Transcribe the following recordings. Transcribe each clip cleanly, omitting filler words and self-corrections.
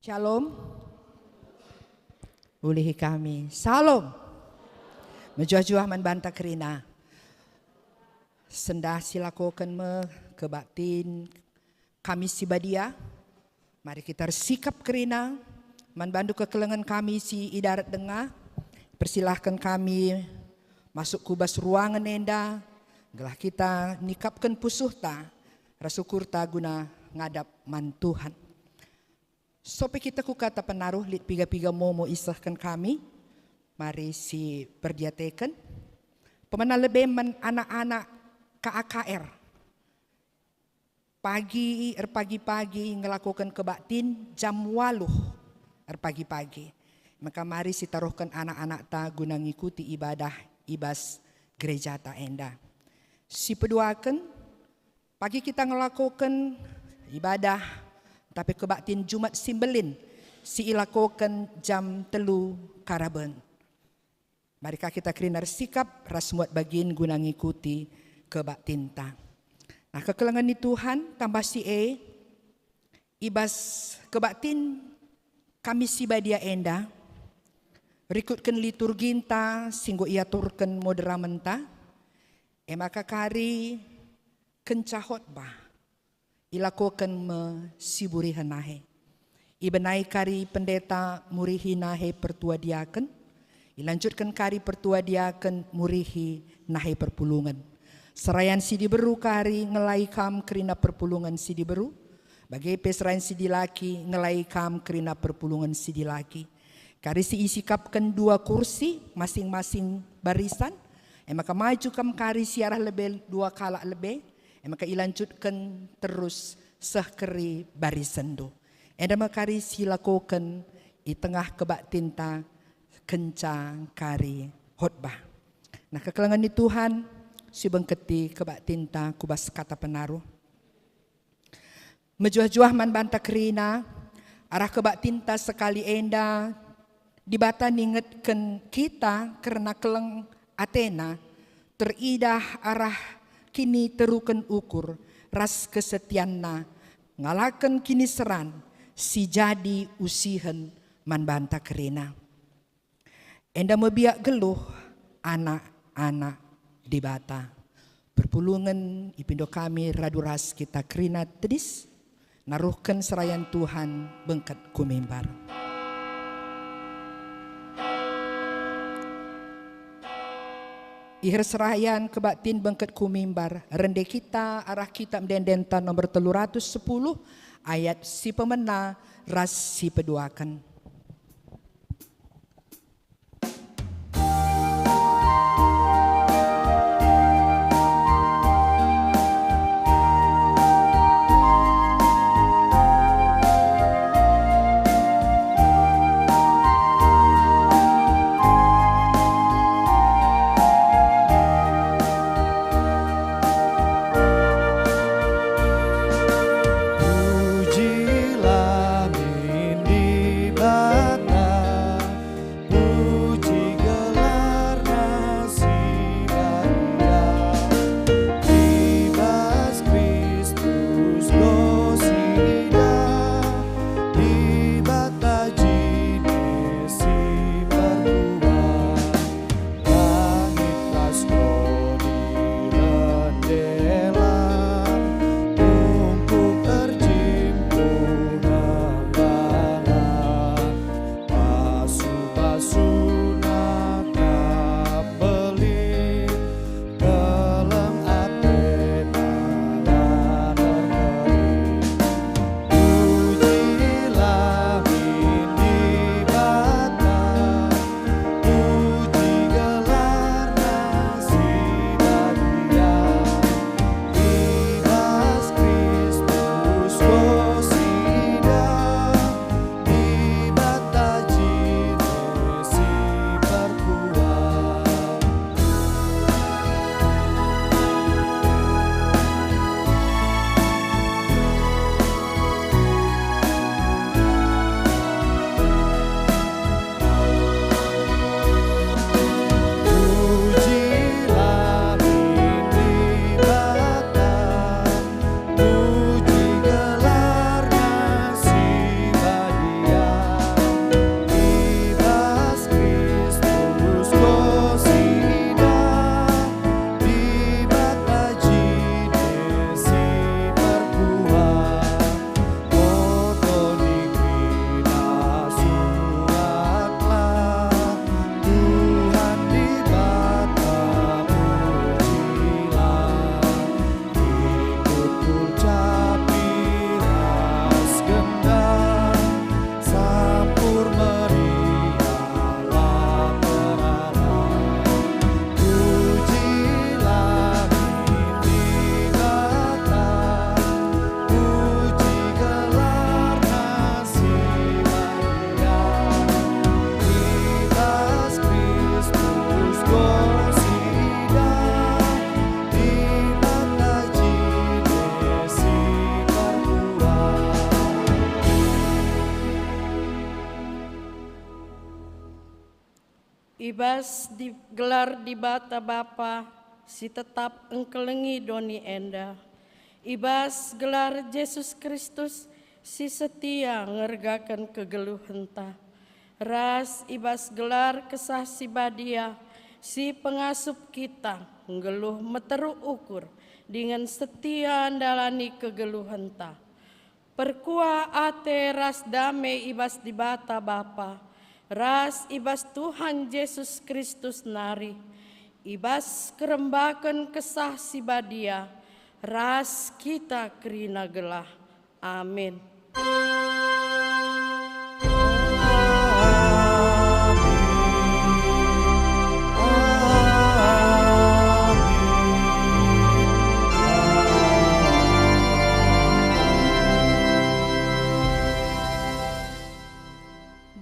Shalom. Ulihi kami. Salam. Menjuah-juah membantah kerina. Sendah silakokan me kebatin kami si badia. Mari kita sikap kerina. Membantu kekelengan kami si idarat dengah. Persilahkan kami masuk kubas ruangan enda. Gelah kita nikapkan pusuh ta. Rasukur ta guna ngadap man Tuhan. Sopi kita kukata penaruh lit piga-piga momo isahkan kami. Mari si perdiatekan. Pemana lebih men anak-anak KAKR. Pagi-pagi ngelakukan kebaktin jam 8 pagi-pagi. Maka mari si taruhkan anak-anak ta guna ngikuti ibadah ibas gereja ta enda. Si peduakan pagi kita ngelakukan ibadah tapi kebaktin Jumat Simbelin si ilakokan jam 3 karaben. Marikah kita krinar sikap rasmuat bagin guna ngikuti kebaktin ta. Nah kekelengan ni Tuhan tambah si ibas kebaktin kami si badia enda rikutkan liturginta singgo iaturkan moderamenta maka kari kencahot bah ilakokan siburi hanahe. Ibenai kari pendeta murihi nahe pertua diaken. Ilanjutkan kari pertua diaken murihi nahe perpulungan. Serayan si diberu kari ngelai kam kerina perpulungan si diberu. Bagi peserayan si dilaki ngelai kam kerina perpulungan si dilaki. Kari si isikapkan 2 kursi masing-masing barisan. Maka maju kam kari siarah lebih 2 kala lebih. Maka ilanjutkan terus sehkeri barisan do. Eda makari silakokan i tengah kebaktin ta kencang kari khotbah. Nah kekelengan ni Tuhan si bengketi kebaktin ta kubas kata penaruh. Mejuah-juah man banta kerina arah kebaktin ta sekali enda dibata ningetken kita karena keleng Athena teridah arah kini terukan ukur ras kesetianna ngalakan kini seran si jadi usihen man banta kerina. Enda mebiak geluh anak-anak di bata. Perpulungan ipindo kami raduras kita kerina tedis naruhkan serayan Tuhan bengkat kumimbar. Ihir serayan kebaktin bengket kumimbar. Rende kita arah kitab dendenta nomor 310 ayat si pemena ras si peduakan. Ibas digelar di bata Bapa, si tetap engkelengi doni enda. Ibas gelar Yesus Kristus, si setia ngergakan kegeluh henta. Ras ibas gelar kesah si badia, si pengasup kita ngeluh meteru ukur dengan setia andalani kegeluh henta. Perkua ate ras dame ibas di bata Bapa, ras ibas Tuhan Yesus Kristus nari, ibas kerembakan kesah si badia, ras kita kerina gelah. Amin.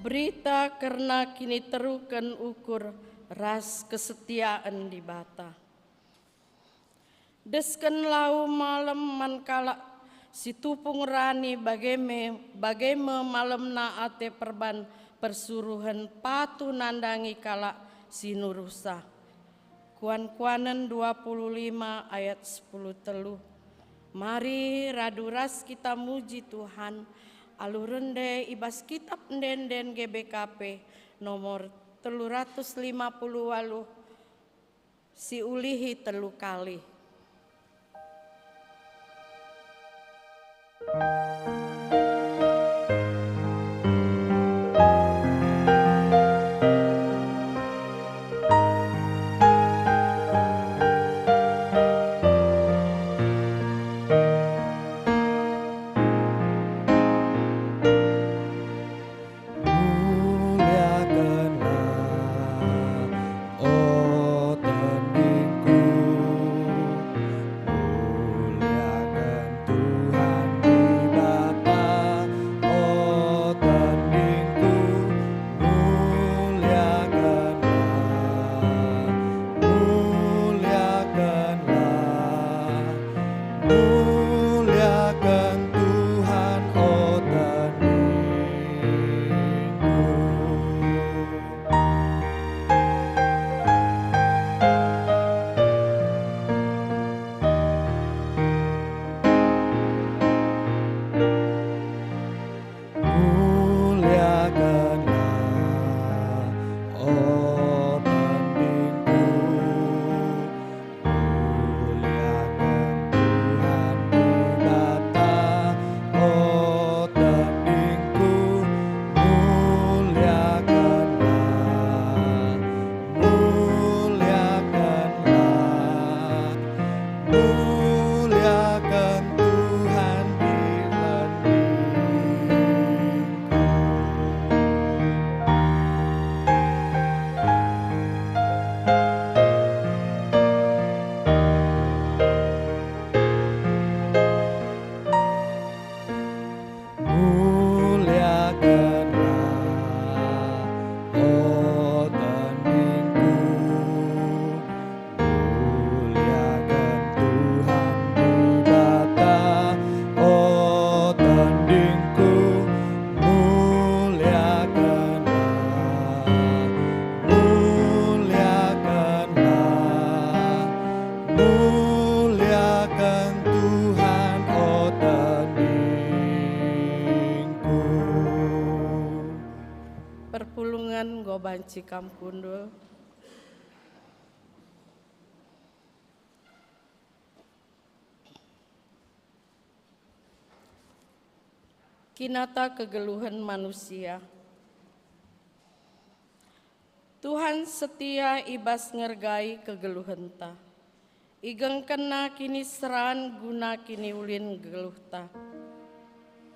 Berita karena kini terukan ukur ras kesetiaan di bata. Desken lau malam mankala si tupung rani bageme malam na ate perban persuruhan patu nandangi kala si nurusa. Kuan-kuanan 25 ayat 10 telu. Mari raduras kita muji Tuhan. Alurende ibas kitab ndenden GBKP nomor 358 si ulihi telu kali. Banci Kampundul. Kinata kegeluhan manusia. Tuhan setia ibas ngergai kegeluhan ta. Igeng kena kini seran guna kini ulin geluh ta.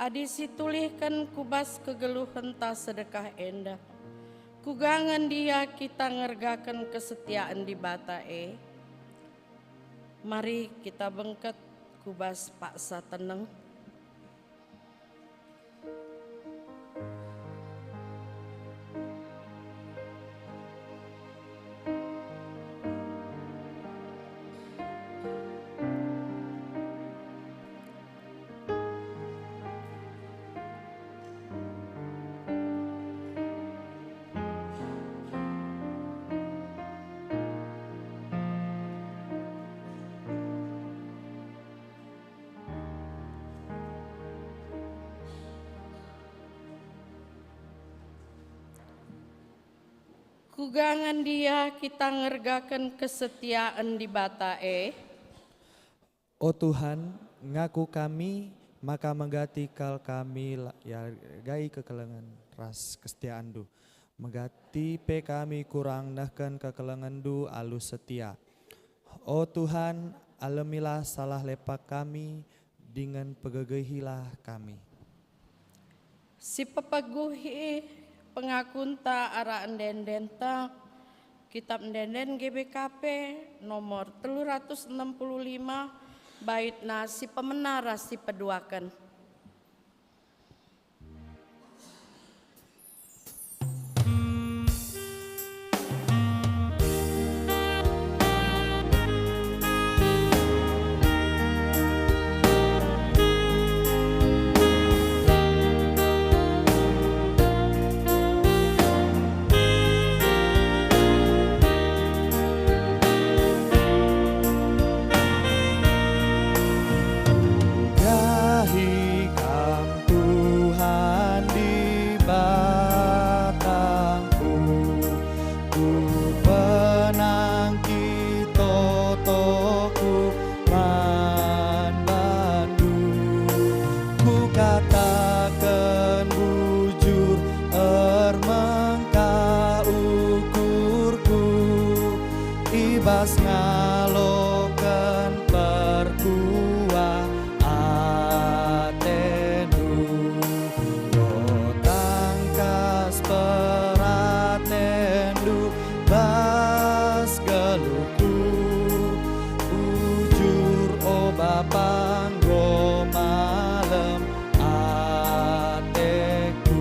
Adi situlihkan kubas kegeluhan ta sedekah endah. Kugangan dia kita ngergakan kesetiaan di bata Mari kita bengket kubas paksa teneng. Kugangan dia kita ngergakan kesetiaan di bata O Tuhan, ngaku kami, maka menggatikal kami ya gai kekelengan ras kesetiaan du. Megati pe kami kurang nahkan kekelengan du alus setia. O Tuhan, alamilah salah lepak kami, dengan pegegehilah kami. Si pepaguhi pengakunta ara endendenta Kitab Endenden GBKP nomor 365 baitna si pemenara si peduakan. Ibas ngaloken perkuah atendu Yo tangkas peratendu bas geluku Ujur o bapang go malem ateku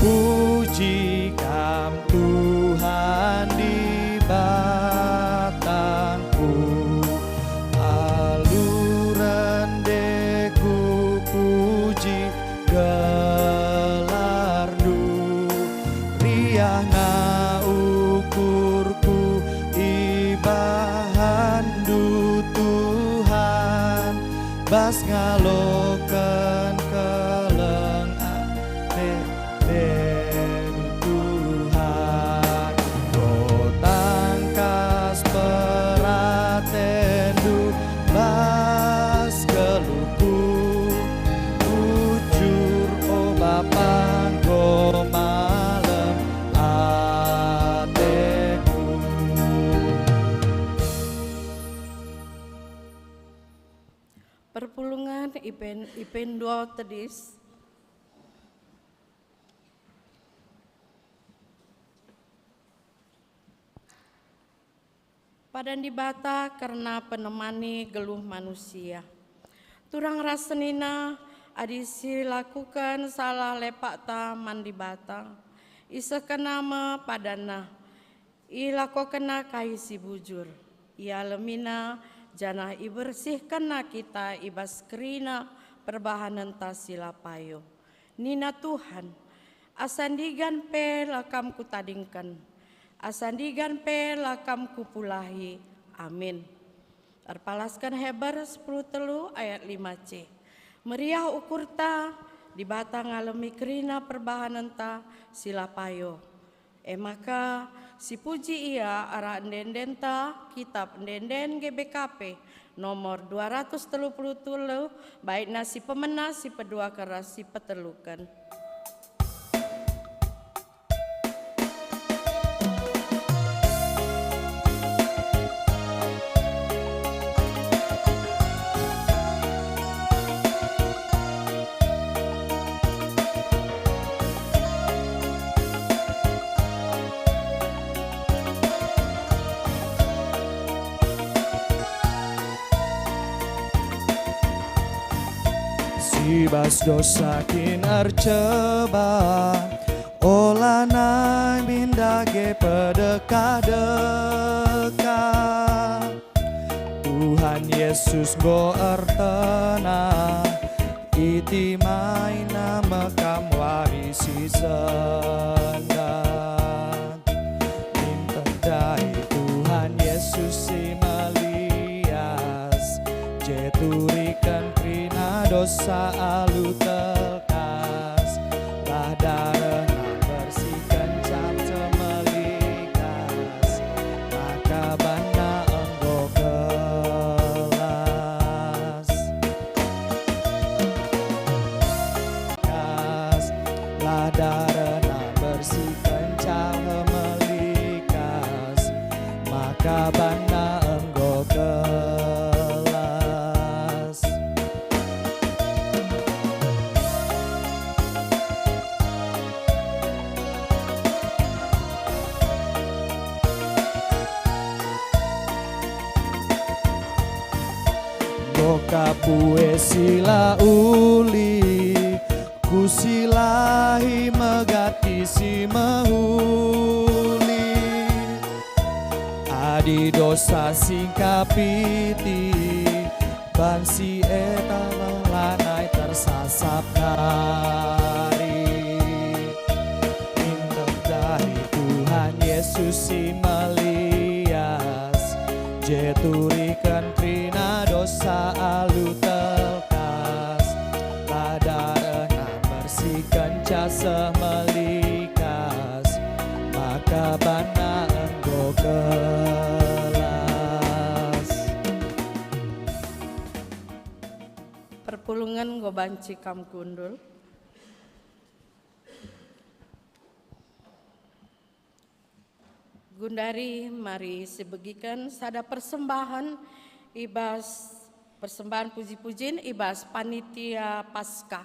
Puji kam Tuhan di batangku Aluran deku puji gelardu Riahna ukurku ibahandu Tuhan Bas ngaloken keleng Tuhan Kau tangkas peratendu bas geluku Ujur o bapang ko malem ateku Perpulungan Ipen 2 tedis. Padan dibata karena penemani geluh manusia. Turang rasenina adisi lakukan salah lepak ta mandi bata. Isa kenama padana. Ilako kena kaisi bujur. Ia lemina janah ibersihkan kita ibas kerina perbahanan tasila payo. Nina Tuhan, asandigan pe lakam kutadingkan. Asandigan pe lakam kupulahi. Amin. Terpalaskan Heber 10 ayat 5c. Meriah ukurta di batang ngalemi kerina perbahanan ta silapayo. Maka si puji ia ara endendenta kitab endenden GBKP nomor 237 baik nasi pemena si pedua keras si petelukan. Ibas dosa kinar coba Olana bindage pedekah-dekah Tuhan Yesus go ertena iti maina makam warisi sendat. Dai Tuhan Yesus si malias, jeturikan krina dosa alu telkas, lah darahna bersihkan cap semelikas, maka bana enggo kelas. Kas, lah darahna bersihkan cap semelikas, maka bana enggo kelas. Boka bue sila uli, kusilahi megati si mahuli, adi dosa singkapiti, bansi eta lanai tersasap nari. Indah dari Tuhan Yesus si melias, jeturikan trina dosa alu telkas, ladarana bersihkan jasa melikas, maka bana enggo kelas. Perpulungan go banci kam kundul. Gundari mari sebegikan sada persembahan ibas persembahan puji-pujian ibas panitia Paskah.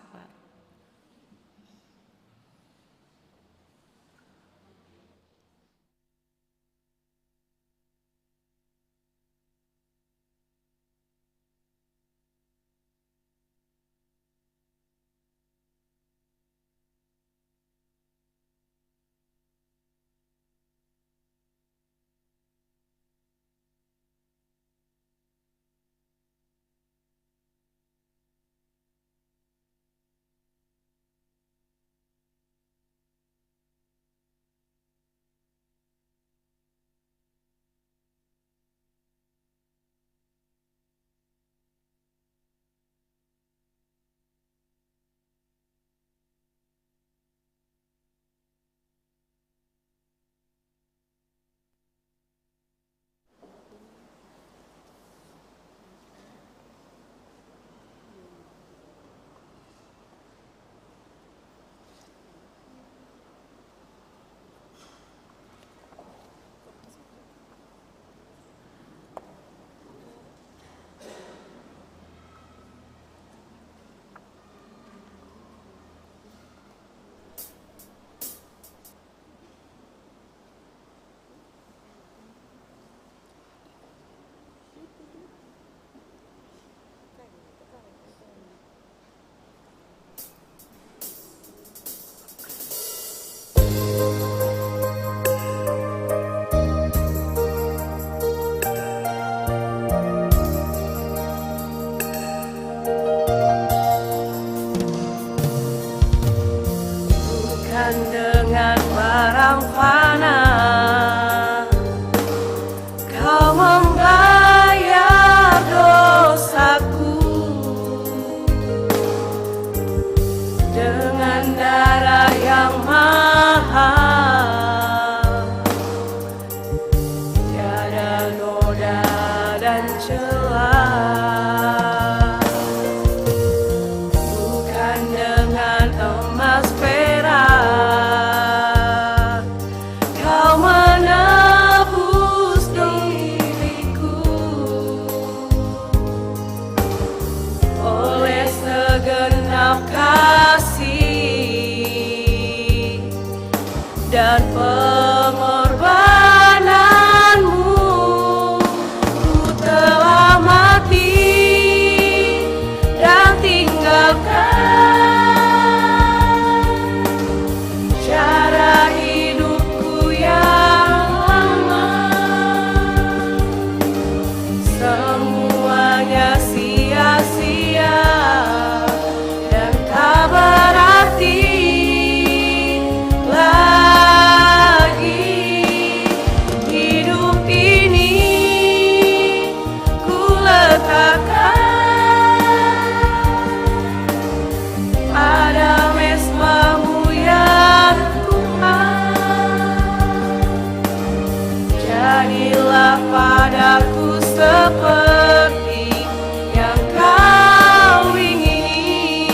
seperti yang kau ingini.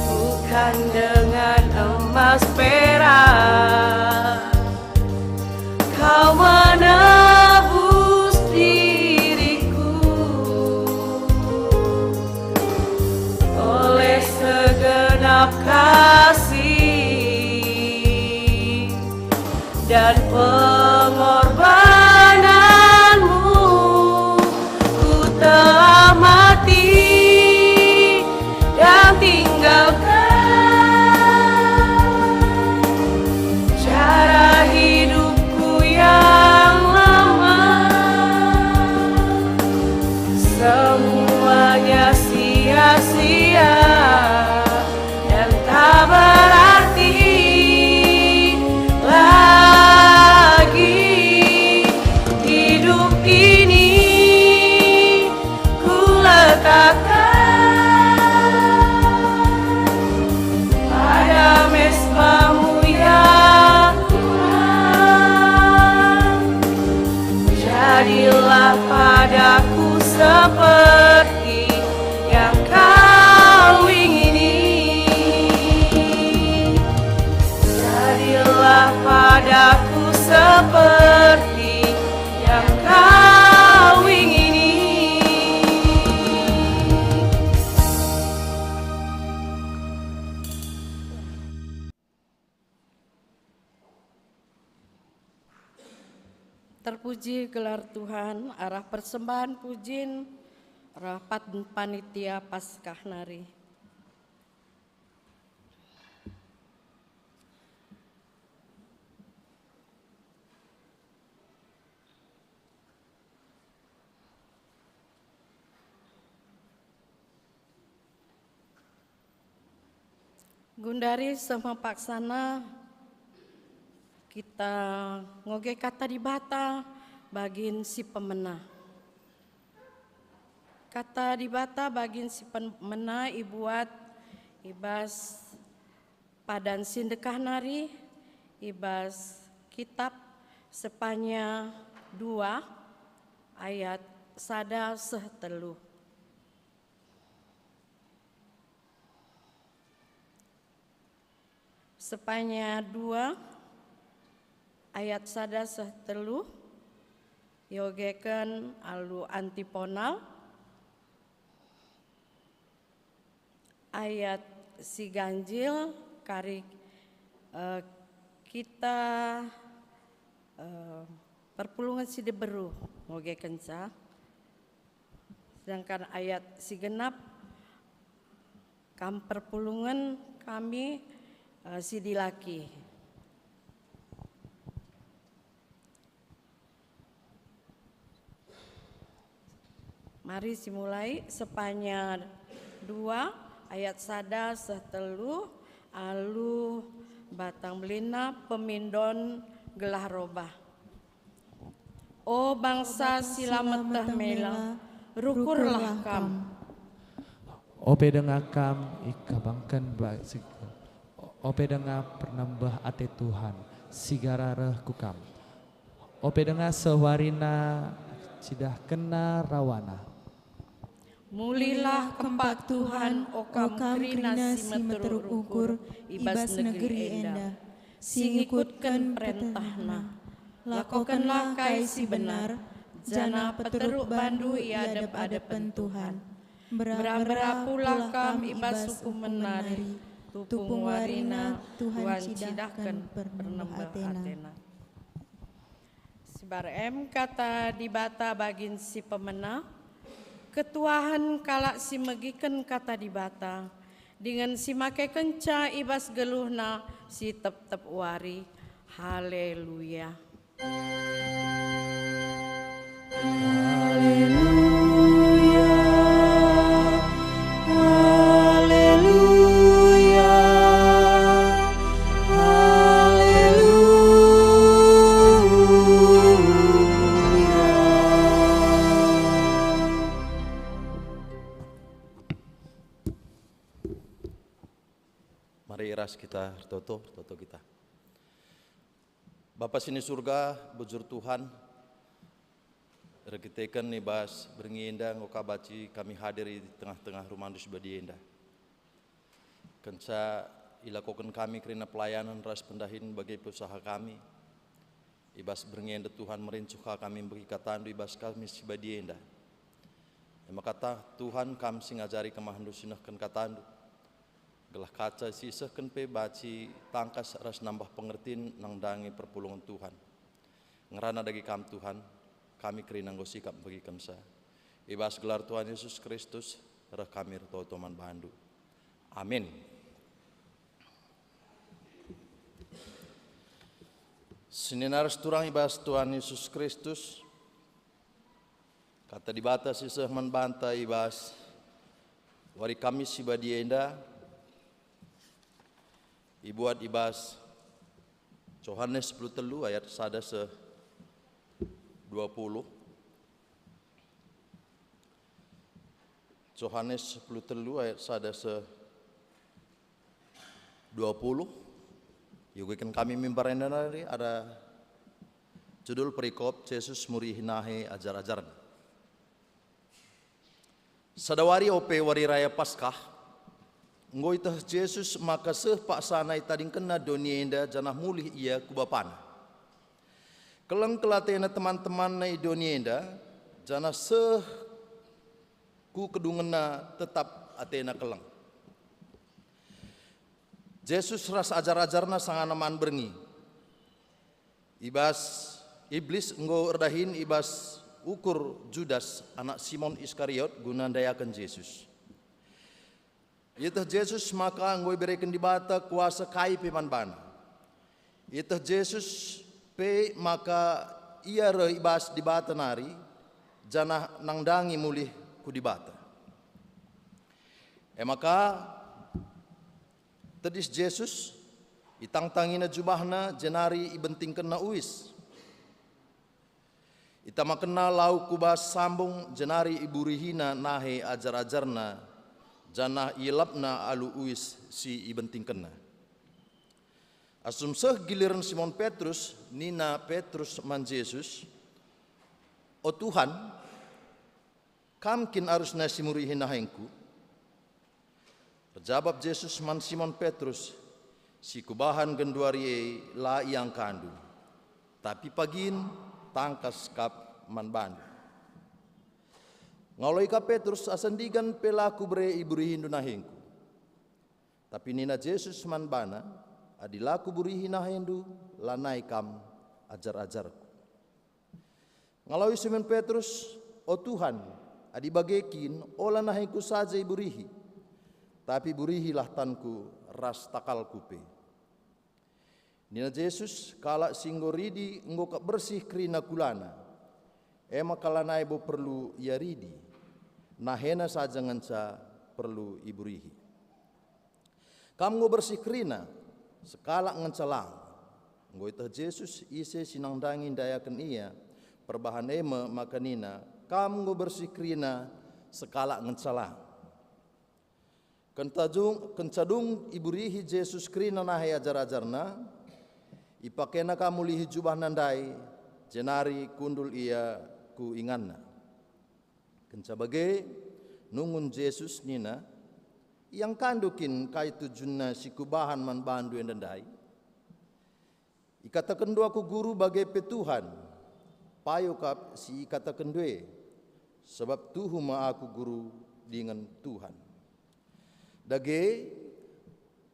Bukan dengan emas perak kau menebus diriku, oleh segenap kasih dan pengorbananmu, ku telah mati dan tinggalkan cara hidupku yang lama. Semuanya sia-sia dan tak berarti lagi. Hidup ini ku letakkan pada mesbamu yang kurang. Jadilah padaku seperti yang kau ingini. Jadilah padaku seperti yang kau ingini. Terpuji gelar Tuhan, arah persembahan pujin, rapat panitia Paskah Nari. Gundari sama paksana kita ngoge kata di bata bagin si pemena. Kata di bata bagin si pemena ibuat ibas padan sindekah nari ibas kitab sepanya 2 ayat sada sehtelu. Sepanya 2 ayat sada sehtelu yogeken alu antiponal ayat si ganjil kari kita perpulungan si deberu ngogeken sa, sedangkan ayat si genap kam perpulungan kami si dilaki. Mari simulai sepanya 2 ayat sada sehtelu alu batang belina pemindon gelah robah. O bangsa silameteh mela rukurlah kam. O pedengah kam ikabangkan basik. O pedengah pernambah ate Tuhan sigarareh kukam. O pedengah sewarina cidah kena rawana. Mulilah kempak Tuhan, okam krina si meteruk ukur, ibas negeri enda. Singikutkan perintahna, lakokanlah kai si benar, jana peteruk bandu iadep-adepen Tuhan. Berabera pula kam ibas suku menari, tupung warina Tuhan cidahkan pernembah Athena. Sibar kata di bata bagin si pemena, ketuahan kalak si megiken kata di bata, dengan si make kenca ibas geluhna si tep-tep wari. Haleluya. Haleluya. Haleluya. Mari iras kita toto kita. Bapa sini surga, bujur Tuhan, rekitekan nih bas beringinda ngokabaci kami hadiri di tengah-tengah rumah dus badienda. Kenca ilakokan kami kerana pelayanan ras pendahin bagi usaha kami. Ibas beringinda Tuhan merincuka kami bagi katandu ibas kami si badienda. Ema kata Tuhan kami singajari kemahandu sinahkan katandu. Gelah kaca sisahkan pe baci tangkas ras nambah pengertiin nang dangi perpulungan Tuhan. Ngerana dagi kam Tuhan, kami kerina nggo sikap bagi kamsa. Ibas gelar Tuhan Yesus Kristus, reh kami toman bandu. Amin. Sininar turang ibas Tuhan Yesus Kristus. Kata dibata sisah membanta ibas. Wari kami si badienda. Ibuat ibas Yohanes 10 ayat 1 20. Yohanes 10 ayat 1 20. Yugikan kami mimbarenda nari ada judul perikop Yesus murihinahe ajar-ajaran. Sadawari ope wari raya Paskah. Ngoi tah Yesus maka seh pak sanai tading kena donienda janah mulih ia kubapana. Keleng kelatena teman-teman nai donienda janah seh ku kedungena tetap atena keleng. Yesus ras ajar-ajarna sanganaman berngi. Ibas iblis nggo erdahin ibas ukur Judas anak Simon Iskariot gunandayakan Yesus. Itah Yesus maka ngoi berikan di bata kuasa kai pe manbana. Itah Yesus pe maka ia re ibas di bata nari janah nangdangi mulih ku di bata. Maka tedis Yesus itang-tangina jubahna jenari ibentingkeun na uis. Ita makena lau kubas sambung jenari iburihina nahe ajar-ajarna janah ilapna alu uis si ibentingkena. Asum seh giliran Simon Petrus, nina Petrus man Yesus, o Tuhan, kamkin arusna si murihin nahengku. Jawab Yesus man Simon Petrus, si kubahan genduari la yang kandu, tapi pagin tangkas kap man bandu. Ngaloi ka Petrus asandigan pelaku bre iburihin dunahengku. Tapi nina Yesus man bana adilaku burihin nahendu lanai kam ajar-ajarku. Ngaloi Simon Petrus, o Tuhan, adi bagekin ola nahengku saja iburihi. Tapi burihilah tanku ras takal kupe. Nina Yesus kala singgoridi ngokak bersih kerina kulana. Ema kalanai bo perlu yaridi. Nahena saja nganca perlu iburihi. Kamu bersih kerina sekala ngancalang. Ngoi tah Yesus ise sinangdangin dayakan ia perbahan ema makanina. Kamu bersih kerina sekala ngancalang. Kencadung iburihi Yesus kerina nahe ajar-ajarna. Ipakena kamu lihi jubah nandai jenari kundul ia ku inganna. Kencabagai nungun Yesus nina yang kandukin kai tujunna si kubahan man bandu yang dendai. Ikatakan dua ku guru bagai petuhan payo kap si ikatakan dua sebab tuhu ma aku guru dengan Tuhan. Dage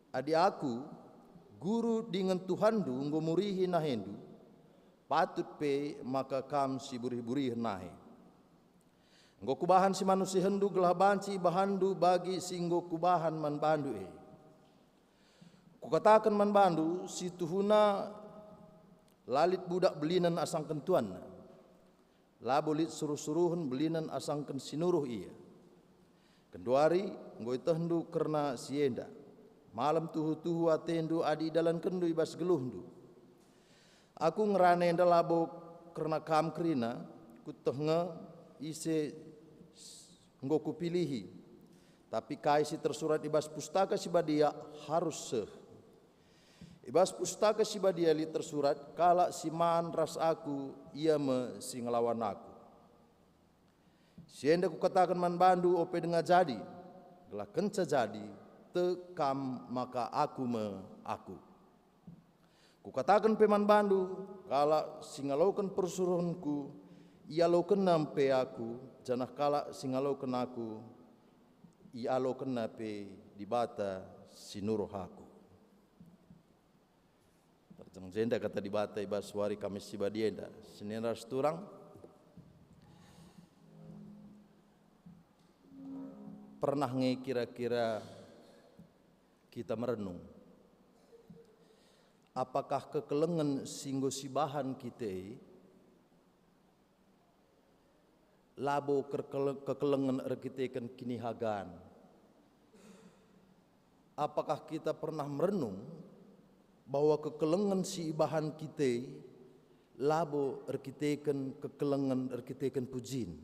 adi aku guru dengan Tuhan du nggo murihi nahendu patut pe maka kam si burih-burih nahe. Nggo kubahan si manusia hendu gelah banci bahandu bagi singgo kubahan man bandu Kukatakan man bandu si tuhuna lalit budak belinan asang kentuan. Labolit suruh-suruhun belinan asangken sinuruh ia. Kenduari nggo itendu kerna sienda. Malam tuhu-tuhu atendu adi dalan kendu ibas geluhndu. Aku ngerane enda labo kerna kam kerina kutehenge ise nggo kupilihi. Tapi kai si tersurat ibas pustaka si badia harus seh. Ibas pustaka si badiali tersurat, kala si man ras aku, ia me si ngelawan aku. Sienda ku katakan man bandu ope denga jadi, gelah kenca jadi, tekam maka aku me aku. Ku katakan peman bandu, kala si ngalaukan persuruhanku, ia laukan nampe aku, janah kala si ngalaukan aku, ia laukan nape di bata si nuruh aku. Terjang jenda kata di bata ibas wari kamis si badienda, Senin ras turang, pernah nge kira-kira kita merenung, apakah kekelengan singgo si bahan kita labo kekelengan kita kini hagan? Apakah kita pernah merenung bahwa kekelengan si bahan kita labo erkitekan kekelengan erkitekan pujin?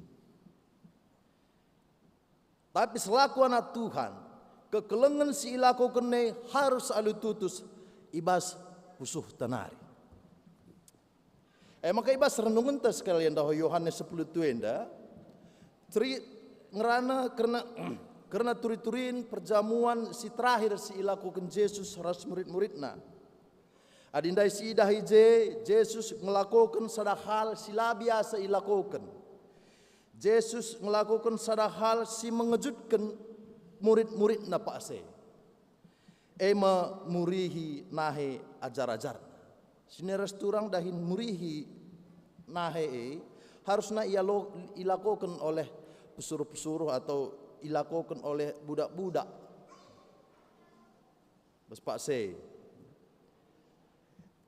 Tapi selaku anak Tuhan, kekelengan si ilaku kene harus alu tutus ibas pusuh tanari. Maka ibas renungan tas sekalian dah Yohanes 10 tuenda, ngerana karena turi-turin perjamuan si terakhir si ilakukan Yesus ras murid-muridna. Adindai si idah ije, Yesus ngelakukan sadahal sila biasa ilakukan. Yesus melakukan sadahal si mengejutkan murid-muridna pakse. Ema murihi nahe ajar-ajar. Sini resturang dahin murihi nahe harusnya ia ilakukan oleh pesuruh-pesuruh atau ilakukan oleh budak-budak. Bas pakse.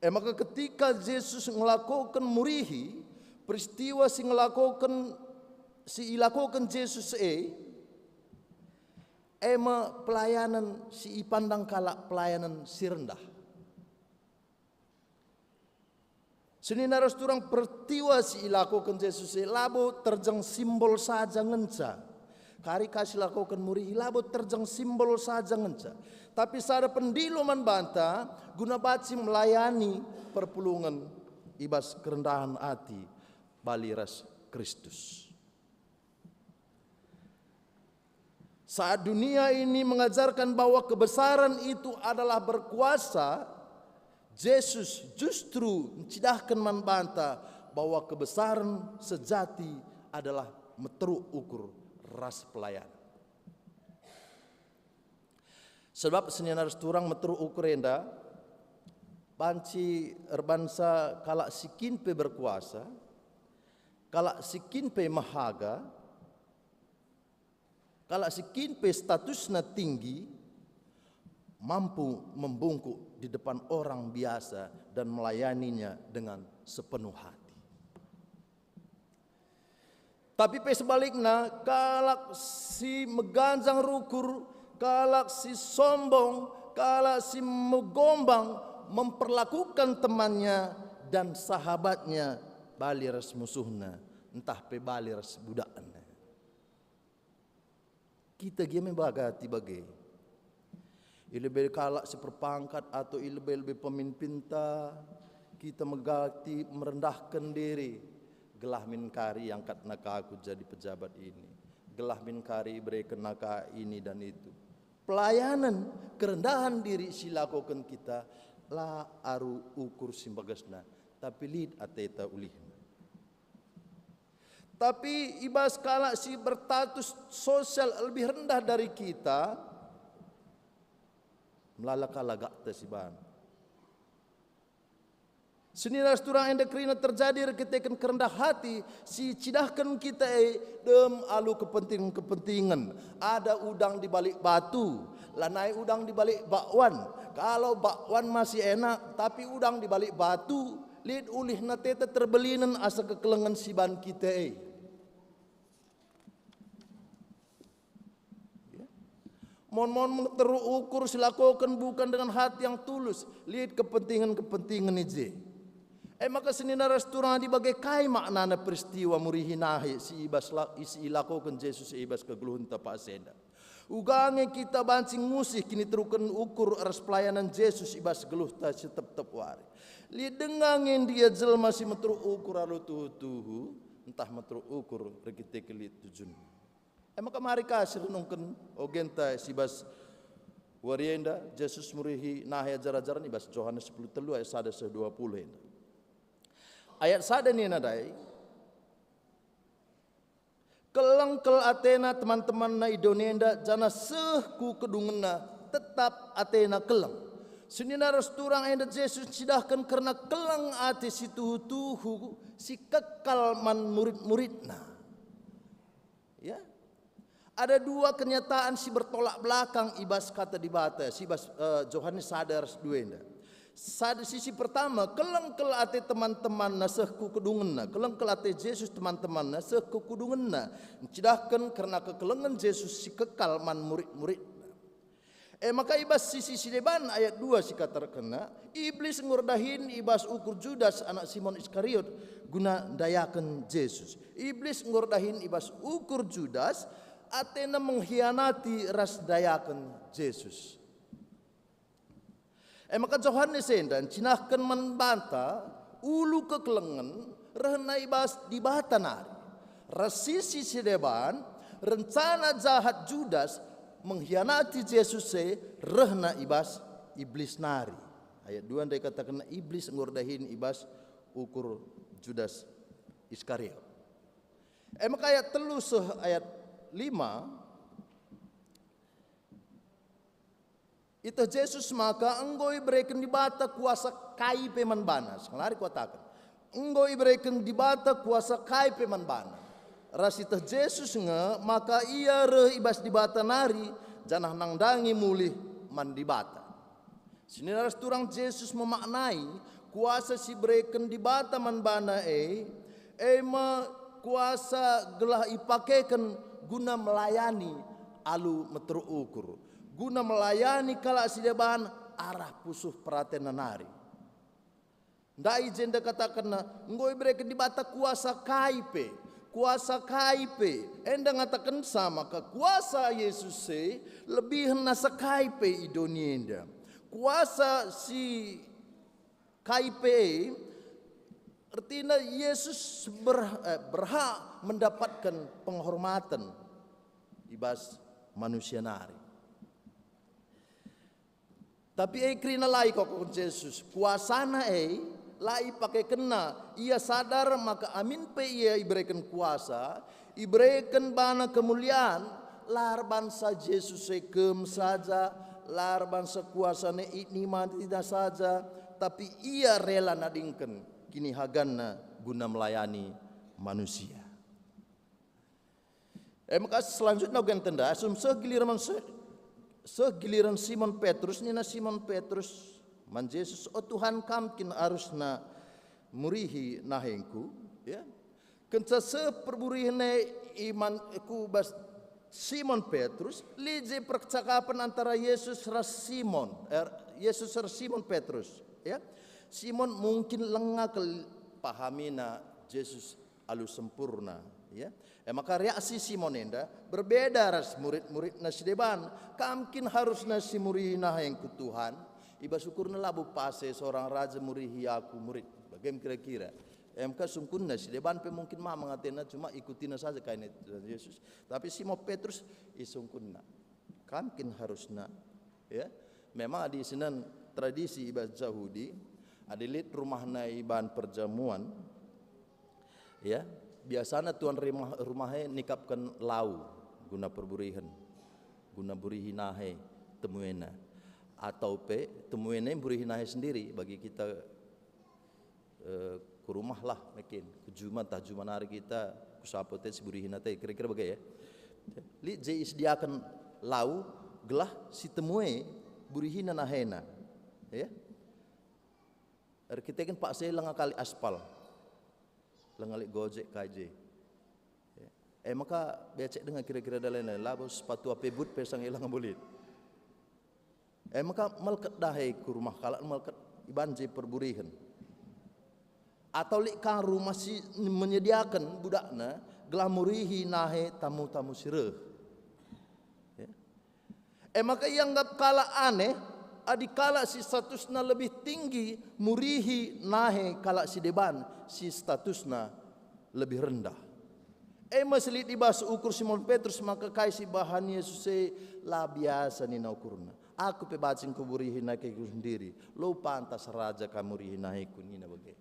Maka ketika Yesus melakukan murihi, peristiwa si melakukan si ilakukan Yesus ema pelayanan si ipandang kala pelayanan si rendah. Sini naras turang peristiwa si ilakukan Yesus labo terjang simbol saja ngenca. Kari kasih lakukan muri labo terjang simbol saja ngenca. Tapi sada pendilo man banta guna baci melayani perpulungan ibas kerendahan hati baliras Kristus. Saat dunia ini mengajarkan bahwa kebesaran itu adalah berkuasa, Yesus justru mencidahkan manbanta bahwa kebesaran sejati adalah meteruk ukur ras pelayan. Sebab senian harus turang meteruk ukur enda, banci erbangsa kalak sikin pe berkuasa, kalak sikin pe mahaga, kalau sikin pe statusnya tinggi, mampu membungkuk di depan orang biasa dan melayaninya dengan sepenuh hati. Tapi pe sebaliknya, kalau si meganjang rukur, kalau si sombong, kalau si megombang, memperlakukan temannya dan sahabatnya baliras musuhnya, entah pe baliras budaknya. Kita dia membagati bagai ilebel kalak seperpangkat atau ilebel pemimpin ta, kita megati merendahkan diri, gelah min kari angkat naka aku jadi pejabat ini, gelah min kari berikan naka ini dan itu. Pelayanan kerendahan diri silakukan kita la aru ukur simbagasna, tapi lid ateta ulihna. Tapi ibas kala si berstatus sosial lebih rendah dari kita, melalaka si ban. Seniras turang endekrina terjadi reketekan kerendah hati, si cidahkan kita dem alu kepentingan. Ada udang di balik batu, lanai udang di balik bakwan. Kalau bakwan masih enak, tapi udang di balik batu, lid ulih na teta terbelinan asa kekelengan si ban kita Mon terukur silakukan bukan dengan hati yang tulus, lihat kepentingan ini. Maka seni restoran di bagai kai maknana peristiwa murihinahi si ibas isi lakukan Yesus ibas kegeluhun tapak senda. Ugange kita bancing musih kini terukan ukur aras pelayanan Yesus ibas geluh ta tetep wari. Li dengangen dia jelma si metru ukur alu tuhu entah metru ukur rekite keli tujun. Maka mari kasih renungkan ogenta si bas warienda Yesus murihi nahe ajar-ajaran ibas Yohanes 10 telu ayat 1 20 enda. Ayat sada ni nadai kelengkel Athena teman-teman na idonenda jana sehku kedungena tetap Athena keleng. Sunina resturang enda Yesus sidahkan karena keleng ate si tuhu si kekal man murid-muridna. Ya. Ada dua kenyataan si bertolak belakang ibas kata di bata si ibas Yohanes sadar duenda. Sisi pertama kelengkel ate teman-teman na sehku kedungenna, kelengkel ate Yesus teman-teman na sehku kedungenna, cidahkan karena kekelengan Yesus si kekal man murid-murid. Maka ibas sisi deban ayat 2 si kata kena iblis ngordahin ibas ukur Judas anak Simon Iskariot guna dayakan Yesus. Iblis ngordahin ibas ukur Judas Athena mengkhianati ras dayakan Yesus. Maka Yohanes endan cinahkan membanta ulu kekelengan rehna ibas di batanari. Rasisi sideban rencana jahat Judas mengkhianati Yesus se rehna ibas iblis nari. Ayat 2 dia katakan iblis ngordahin ibas ukur Judas Iskariot. Maka ayat 3 ayat 5 itu Yesus maka enggoi berikan di bata kuasa kai peman bana. Sekalari katakan enggoi berikan di bata kuasa kai peman bana. Rasita Yesus nge maka ia reh ibas di bata nari janah nangdangi mulih man di bata. Sini ras turang Yesus memaknai kuasa si berikan di bata man bana ema kuasa gelah ipakekan guna melayani alu metru ukur. Guna melayani kala sideban arah pusuh perhatian nari. Ndai jenda katakan ngoi berikan di bata kuasa kaipe. Kuasa kaipe. Enda ngatakan sama ke kuasa Yesus se lebih nasa kaipe idonienda. Kuasa si kaipe artinya Yesus berhak mendapatkan penghormatan ibas manusia nari. Tapi krina lai kok Yesus kuasana lai pakai kena ia sadar maka amin pe ia iberikan kuasa iberikan bana kemuliaan lar bangsa Yesus sekem saja lar bangsa kuasane ikniman tidak saja tapi ia rela nadingkan kini haganna guna melayani manusia. Maka selanjutnya gen tenda asum segiliran Simon Petrus nina Simon Petrus man Yesus oh Tuhan kamkin harusna murihi nahengku ya kenca seperburihne iman ku bas Simon Petrus lije percakapan antara Yesus ras Simon Yesus ras Simon Petrus ya Simon mungkin lengah ke pahamina Yesus alu sempurna ya. Maka reaksi Simon enda berbeda ras murid-murid nasideban. Kamkin harus nasi murihina yang ku Tuhan. Iba syukurna labu pase seorang raja murihi aku murid. Bagaimana kira-kira? Maka sungkun nasideban pe mungkin mah mengatena cuma ikutina saja kain Yesus. Tapi Simon Petrus isungkunna. Kamkin harusna ya. Memang di sinan tradisi ibadah Yahudi adilit rumahna iban perjamuan ya. Biasanya tuan rumahnya nikapkan lau guna perburihan, guna burihinahe temuena atau temuena burihinahe sendiri bagi kita ke rumah lah mungkin kejuman tahjuman hari kita kusapote si burihinate kira-kira bagai ya. Li je isdiakan lau gelah si temue burihina nahena ya. Kita kan pak saya lengah kali aspal. Langalik gojek kaje. Maka becek dengan kira-kira dalam labu sepatu apa but pesang ilang bulit. Maka malkat dahai ke rumah kalat malkat ibanje perburihan. Atau lik karu masih menyediakan budakna gelah murihi nahe tamu-tamu sireh. Maka ianggap kala aneh, adikala si statusna lebih tinggi, murihi nahe kala si deban, si statusna lebih rendah. Maselit ibas ukur Simon Petrus maka kai si bahan Yesus lah biasa ni na ukurna. Aku pe bacing kuburihi na ke ku sendiri. Lo pantas raja kamurihi nahe ku ni na bage.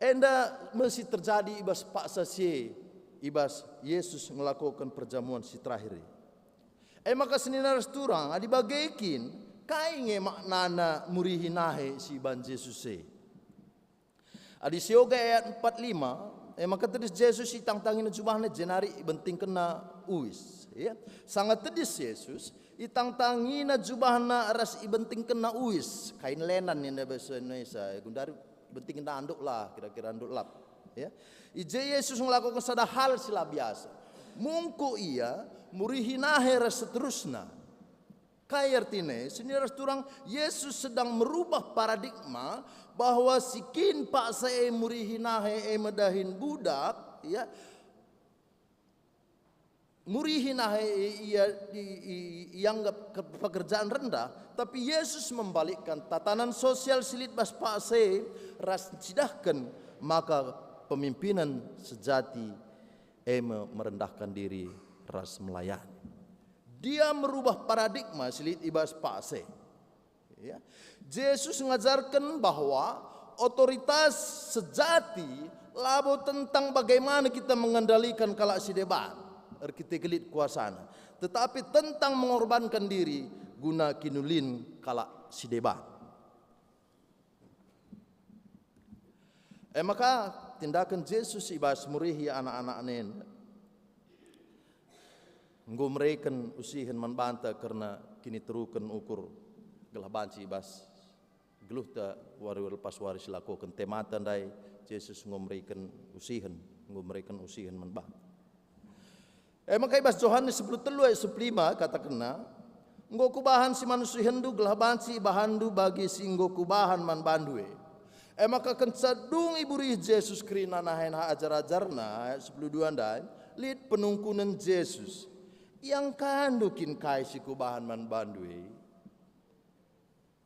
Enda masih terjadi ibas paksa si ibas Yesus melakukan perjamuan si terakhir. Maka senina resturang adi bagaikin kai nge maknana murihi nahe si ban Yesus adi sioga ayat 45 maka tedis Yesus itang-tangin jubahna jenari benting kena uis ya. Sangat tedis Yesus itang-tangina jubahna ras ibenting kena uis kain lenan ni bahasa Indonesia gundari benting kena anduk lah kira-kira anduk lap ya. Ije Yesus melakukan sada hal sila biasa. Mungku ia murihi nahe ras seterusna. Kai artinya sini turang Yesus sedang merubah paradigma bahwa sikin paksa murihi nahe medahin budak ya. Murihi nahe ia dianggap pekerjaan rendah, tapi Yesus membalikkan tatanan sosial silit bas paksa ras cidahkan maka pemimpinan sejati merendahkan diri ras melayani. Dia merubah paradigma silit ibas pakse. Ya. Yesus mengajarkan bahwa otoritas sejati labo tentang bagaimana kita mengendalikan kalak si deban, kita gelit kuasana, tetapi tentang mengorbankan diri guna kinulin kalak si deban. Maka tindakan Yesus ibas murihi anak-anak nen nggo mereken usihan membanta karena kini terukan ukur gelah banci ibas geluh ta wari lepas waris lakukan tematan dai Yesus nggo mereken usihan membanta. Maka ibas Yohanes 10:3 ayat 15 kata kena nggo kubahan si manusia hendu gelah banci bahandu bagi si nggo kubahan man bandue. Maka kencadung iburi Yesus kerina nahen ha ajar-ajarna ayat 10:2 andai lid penungkunan Yesus yang kandukin kai si kubahan man bandui.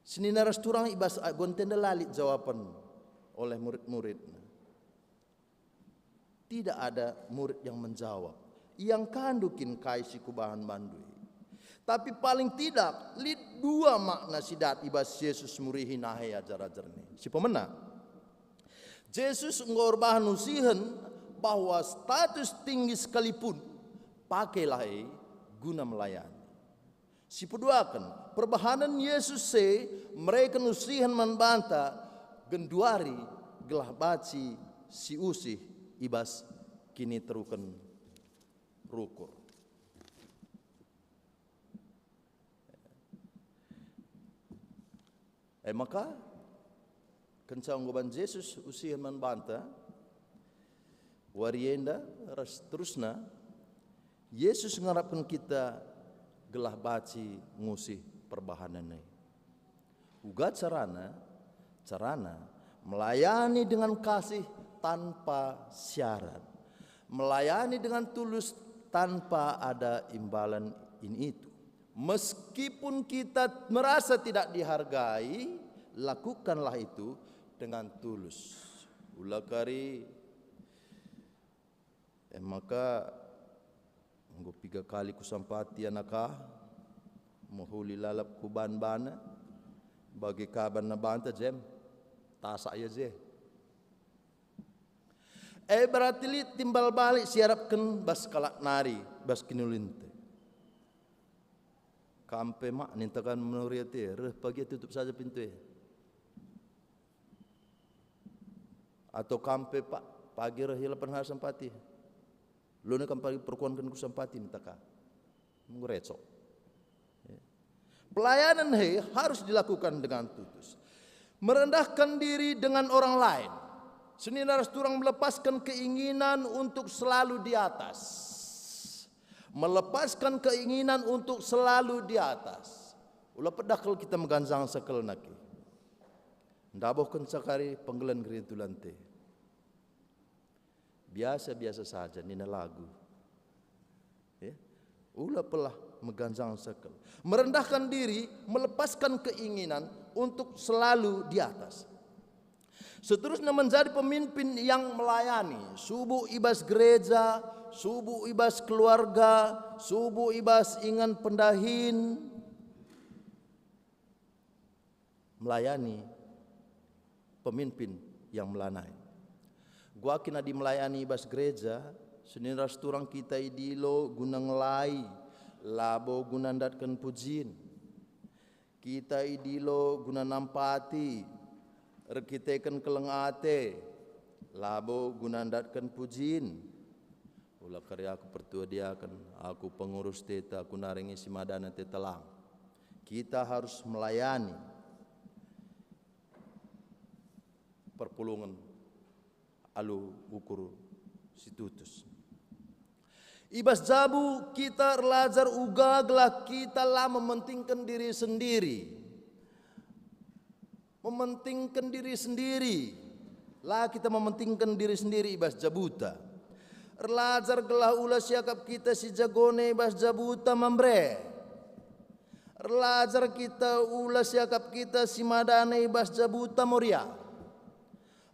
Sini naras turang ibas gonten lalit jawaban oleh murid-murid. Tidak ada murid yang menjawab. Yang kandukin kai si kubahan bandui. Tapi paling tidak lid dua makna sidat ibas Yesus murihi nahe ajar-ajarnya. Si pemenang. Yesus ngorbahan usihan bahwa status tinggi sekalipun pakailah guna melayani. Si peduakan perbahanan Yesus mereka usihan membanta genduari gelah baci si usih ibas kini terukan rukur. Maka kencang goban Yesus usihan membanta warienda ras terusna Yesus ngarapkan kita gelah baci ngusih perbahanannya. Uga carana melayani dengan kasih tanpa syarat. Melayani dengan tulus tanpa ada imbalan ini itu. Meskipun kita merasa tidak dihargai, lakukanlah itu dengan tulus. Ulakari maka nggo 3 kali kusampati anaka mohuli lalap kuban bana bagi kaban na banta jem tasa ya je berarti li timbal balik siarapkan bas kalak nari bas kinulinte kampe mak nintakan menuriate reh pagi tutup saja pintu atau kampe pak pagi reh hilapan hari sampati lu nak pagi perkuankan ku sampati mitaka mengureco. Pelayanan harus dilakukan dengan tulus. Merendahkan diri dengan orang lain. Seni naras turang melepaskan keinginan untuk selalu di atas. Melepaskan keinginan untuk selalu di atas. Ulah pedakal kita mengganjang sekal naki. Ndaboh kencakari penggelan geritulante. Biasa-biasa saja nina lagu. Ulah pelah meganjang sekal. Merendahkan diri, melepaskan keinginan untuk selalu di atas. Seterusnya menjadi pemimpin yang melayani. Subuh ibas gereja, subuh ibas keluarga, subuh ibas ingan pendahin. Melayani pemimpin yang melanai. Gua kena di melayani ibas gereja, senin rasturang kita idilo guna ngelai, labo guna ndatkan pujin. Kita idilo guna nampati, rekitekan kelengate, labo guna ndatkan pujin. Ulah karya aku pertua dia kan, aku pengurus teta, aku naringi si madana tetelang. Kita harus melayani perpulungan alu ukur situtus. Ibas jabu kita belajar ugaglah kita lah mementingkan diri sendiri. Mementingkan diri sendiri. Lah kita mementingkan diri sendiri ibas jabuta. Belajar gelah ulas yakap kita si jagone ibas jabuta mambre. Belajar kita ulas yakap kita si madane ibas jabuta moria.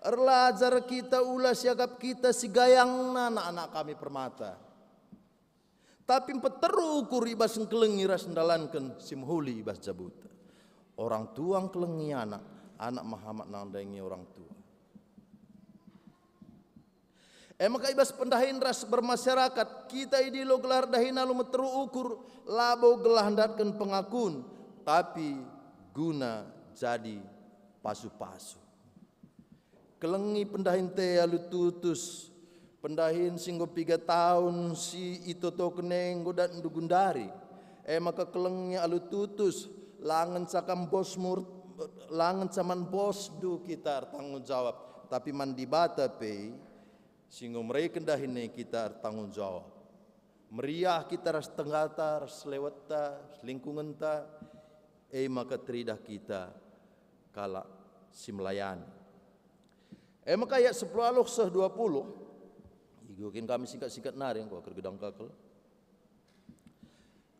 Erlajar kita ulas yakap kita si gayang anak-anak kami permata. Tapi peteru ukur ibas kelengi ras ndalankan simhuli ibas jabuta. Orang tua kelengi anak Muhammad nandangi orang tua. Maka ibas pendahin ras bermasyarakat kita ini lo gelar dahin lalu meteru ukur labo gelah hendatkan pengakun tapi guna jadi pasu-pasu. Kelengi pendahin te alu tutus, pendahin singgo 3 tahun si itu to keneng godan dugundari. Maka kelengi alu tutus, langan cakam bos langan caman bos du kita tanggung jawab. Tapi mandi bata pe, singgo mereka kendahin kita tanggung jawab. Meriah kita ras tenggata, ras lewata, lingkungan ta, maka teridah kita kala si melayani. Maka ayat 10 aluk 20 igukin kami singkat-singkat naring kok kergedang kakel.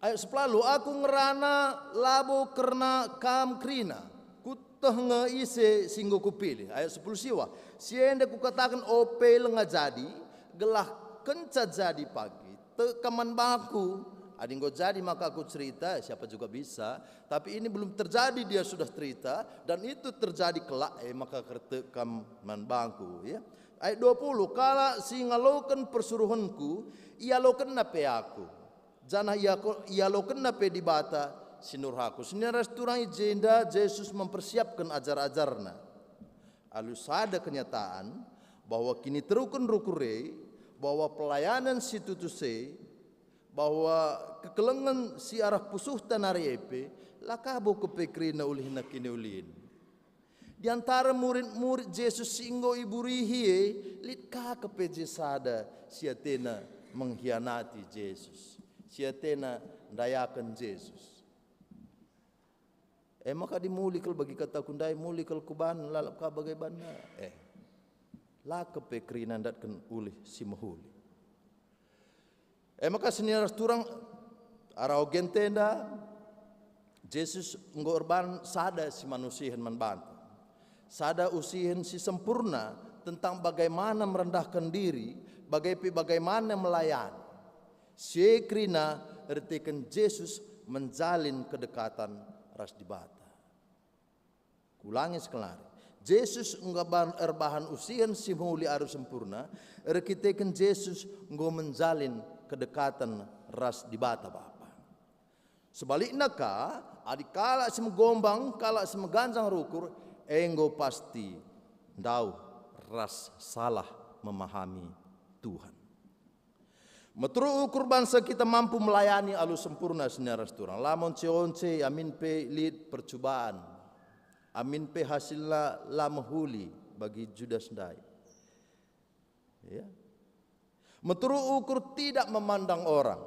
Ayat 10 aku ngerana labo kerna kam krina kutah ngeise singgo kupilih. Ayat 10 siwa siende ku katakan opel ngajadi gelah kenca jadi pagi tekaman baku. Ada yang jadi maka aku cerita, siapa juga bisa. Tapi ini belum terjadi dia sudah cerita. Dan itu terjadi kelak, maka kertekam bangku. Ya. Ayat 20, kala si ngalokan persuruhanku, ia lokan nape aku. Janah ia lokan nape di bata sinurhaku. Siniras turang ijenda, Yesus mempersiapkan ajar-ajarna. Alus ada kenyataan, bahwa kini terukan rukure, bahwa pelayanan situtuse, bahwa kekelengan si arah pusuh tanari epe lakabo kepekrina ulih nakini ulin. Di antara murid-murid Yesus singgo iburihi litka kepeje sada siatena mengkhianati Yesus. Siatena dayakan Yesus. Maka dimulikal bagi kata kundai mulikal kuban lalap ka bagaimana. La kepekrina datkan ulih si mahuli. Maka seniras turang arau gentenda Yesus ngorban sada si manusian membantu. Sada usihan si sempurna tentang bagaimana merendahkan diri, bagaimana melayani. Sekrina ertikan Yesus menjalin kedekatan ras di bata. Kulangi sekali. Yesus nggaban erbahan usian si muli aru sempurna, erkitekan Yesus nggo menjalin kedekatan ras di bata Bapa. Sebaliknya ka, adikala semegombang, kala semeganjang rukur, enggo pasti ndau ras salah memahami Tuhan. Metru ukur bangsa kita mampu melayani alu sempurna senaras turang. Lamon once amin pe lid percobaan. Amin pe hasilna lamhuli bagi Judas ndai. Ya. Metru ukur tidak memandang orang.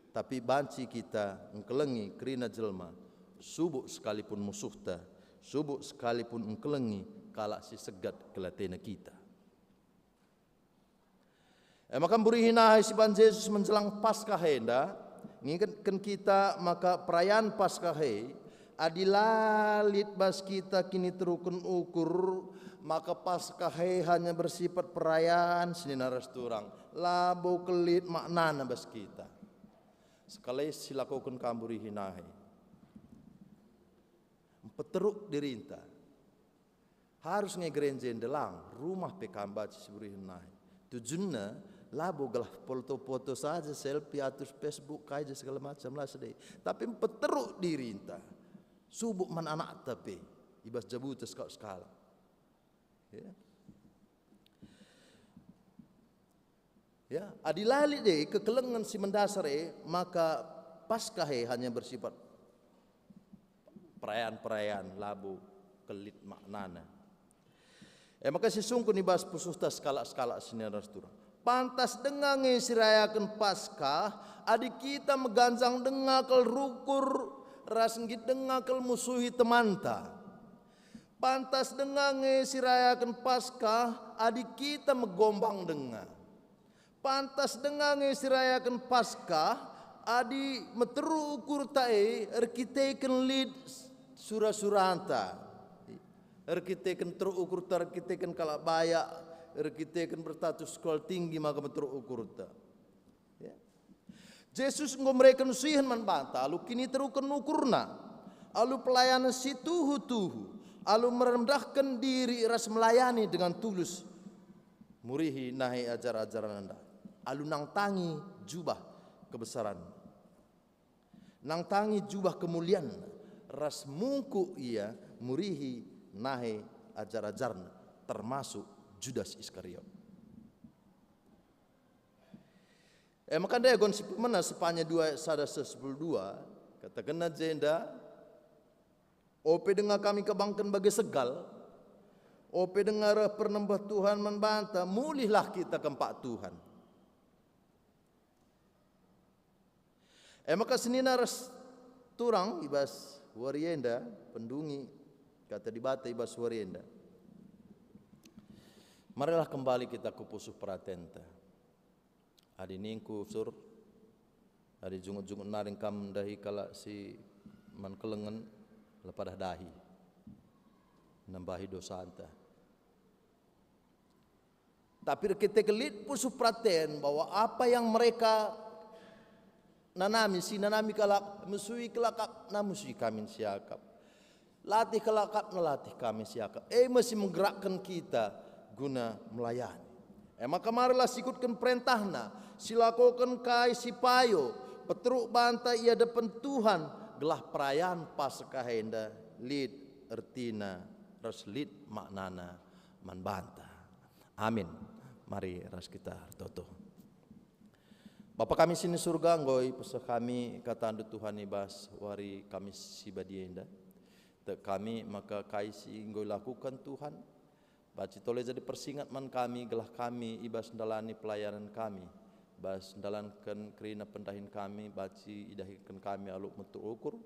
Tapi banci kita engkelengi kerina jelma. Subuk sekalipun musuhta. Subuk sekalipun engkelengi kala si segat kelatena kita. Maka buri hinahai si Ban Yesus menjelang Paskah henda, ngingatkan kita maka perayaan Paskah he, adilalit bas kita kini terukun ukur, maka Paskah he hanya bersifat perayaan sinina resturang, labo kelit maknana bas kita. Sekali silakukan kamburi hinahai. Peteruk dirinta. Harus ngegerenjen delang rumah pekambat siburi hinahai. Tujuannya labo galah foto-foto saja, selfie atus Facebook kaja segala macam lah sedih. Tapi peteruk dirinta. Subuk man anak tapi ibas jabuta skala. Ya. Ya, adilali deh kekelengan si mendasar maka Paskah hanya bersifat perayaan-perayaan labu kelit maknana. Maka sesungguh ni bas pususta skala-skala sinera turang. Pantas dengang sirayakan Paskah, adik kita meganjang dengakal rukur, rasenggit dengakal musuhi temanta. Pantas dengang sirayakan Paskah, adik kita megombang dengar. Pantas dengang sirayakan Paskah, adi meteru ukur tae erkiteken lid surah-suranta. Erkiteken terukur terkiteken kalak bayak, erkiteken berstatus sekolah tinggi maka terukur ta. Ya. Yesus ngomrekan suihan man banta, alu kini terukan ukurna, alu pelayanan situhu-tuhu, alu merendahkan diri ras melayani dengan tulus. Murihi nahi ajar-ajaran anda, alu nang tangi jubah kebesaran, nang tangi jubah kemuliaan, ras mungku ia murihi nahe ajar-ajarna termasuk Judas Iskariot. Maka dia gon mana sepanya 2 sada 10:2 katakan jenda ope dengar kami kebangkan bagi segal, ope dengar pernembah Tuhan membanta, mulihlah kita kempak Tuhan. Maka senina ras turang ibas warienda pendungi kata dibata ibas warienda. Marilah kembali kita ke pusuh pratenta. Adi ningku sur, adi jungut-jungut naring kam dahi kala si man kelengen lepadah dahi, nambahi dosa anta. Tapi kita kelit pusuh praten bahwa apa yang mereka nanami kalak musui kelakap na musui kami siakap. Latih kelakap na latih kami siakap. Masih menggerakkan kita guna melayani. Maka marilah sikutkan perintahna, silakokan kai sipayo, petruk banta ia depan Tuhan, gelah perayaan Paskah henda lid ertina ras lid maknana man banta. Amin. Mari ras kita toto. Bapa kami sini surga ngoi pesah kami kata andu Tuhan ibas wari kami sibadienda. Kami maka kaisi ngoi lakukan Tuhan. Baci toleh jadi persingat man kami gelah kami ibas ndalani pelayanan kami. Bas ndalankan kerina pendahin kami baci idahikan kami aluk metu ukur.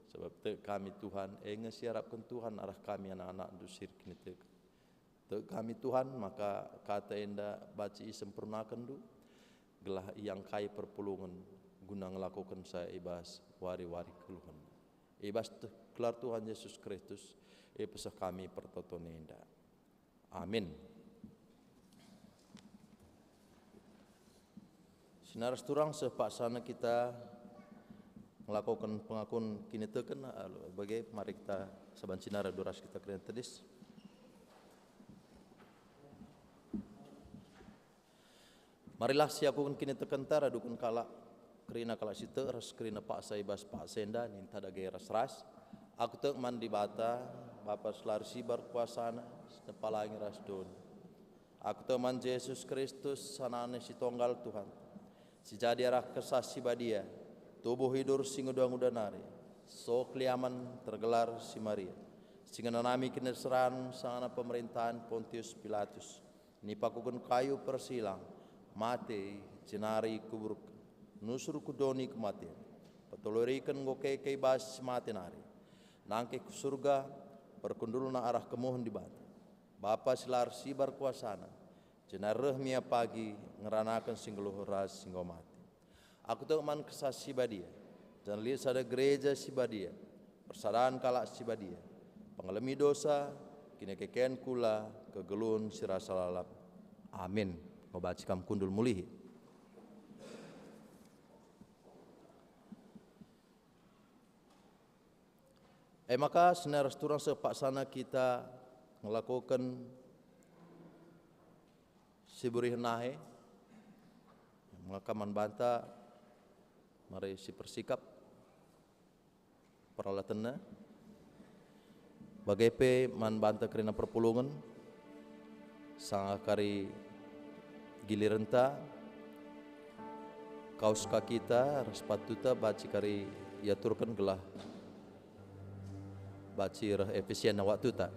Sebab te kami Tuhan ngesiarapkan Tuhan arah kami anak-anak dusir kini te kami Tuhan maka kata enda baci sempurnakan du. Gelah yang kai perpulungan guna ngelakukan saya ibas wari-wari keluhan. Ibas kelar Tuhan Yesus Kristus pesah kami pertoton enda. Amin. Sinaras turang sepaksana kita melakukan pengakuan kini teken bagai mari kita saban sinara duras kita keren tedis. Marilah siakukan kini teken tara dukun kala kerina kala site ras kerina pak saibas pak senda ninta dage ras. Aku tek mandi bata Bapa selarsi berkuasana sepalangi ras don. Aku teman Yesus Kristus sanane si tonggal Tuhan. Si jadi arah kesasi badia. Tubuh hidur sing udang-udanari. So kliaman tergelar si Maria. Singa nami kineseran sana pemerintahan Pontius Pilatus. Nipakukun kayu persilang. Mati jenari kubur nusur kudoni kematian. Patolorikan ngokei bas mati nari. Nangke ke surga perkundul na arah kemohon di bata. Bapa silar si berkuasana. jenareh mia pagi ngeranakan singgeluh ras singgo mati. Aku tuh man kesah sibadia, dan lihat sada gereja sibadia, persadaran kalak sibadia, pengalami dosa, kini keken kula kegelun sirasa lalap. Amin. Ngobaci kam kundul mulihi. Maka senar turang sepaksana kita melakukan siburi henahe, maka man banta mari si persikap peralatannya bagaimana man banta kerana perpulungan sang kari gilirenta kaus kita respatuta baci kari yaturkan gelah baci reh efisien na waktu tak.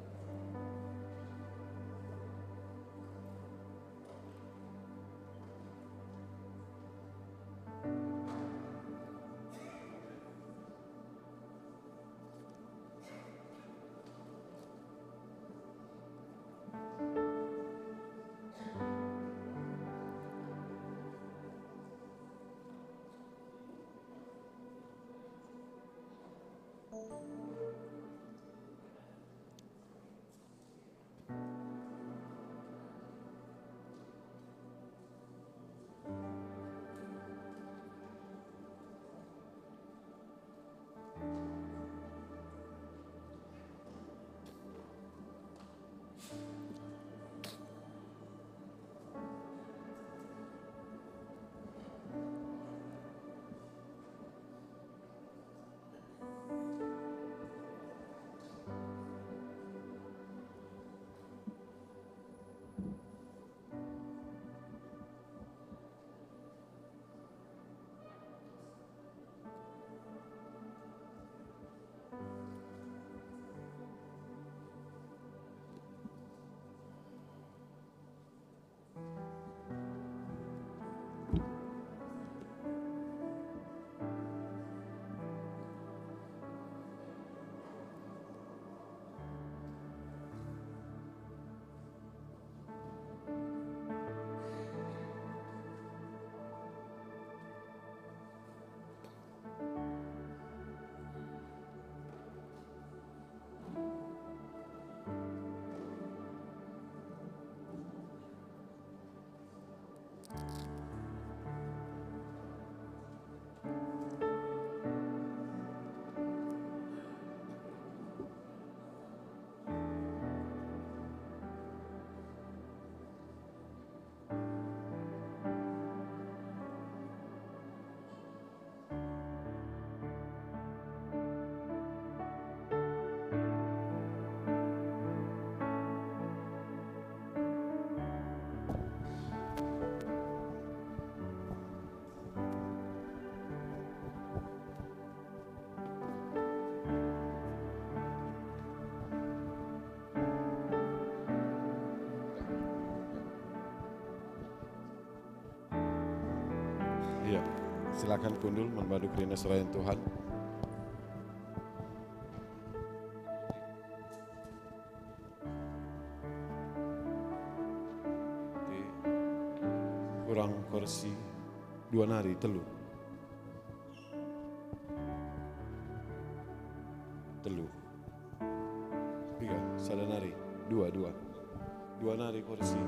Iya, silakan kundul membadu kerina selain Tuhan. Oke. Kurang kursi 2 nari telu. Telu. 3, sada nari, 2 nari kursi.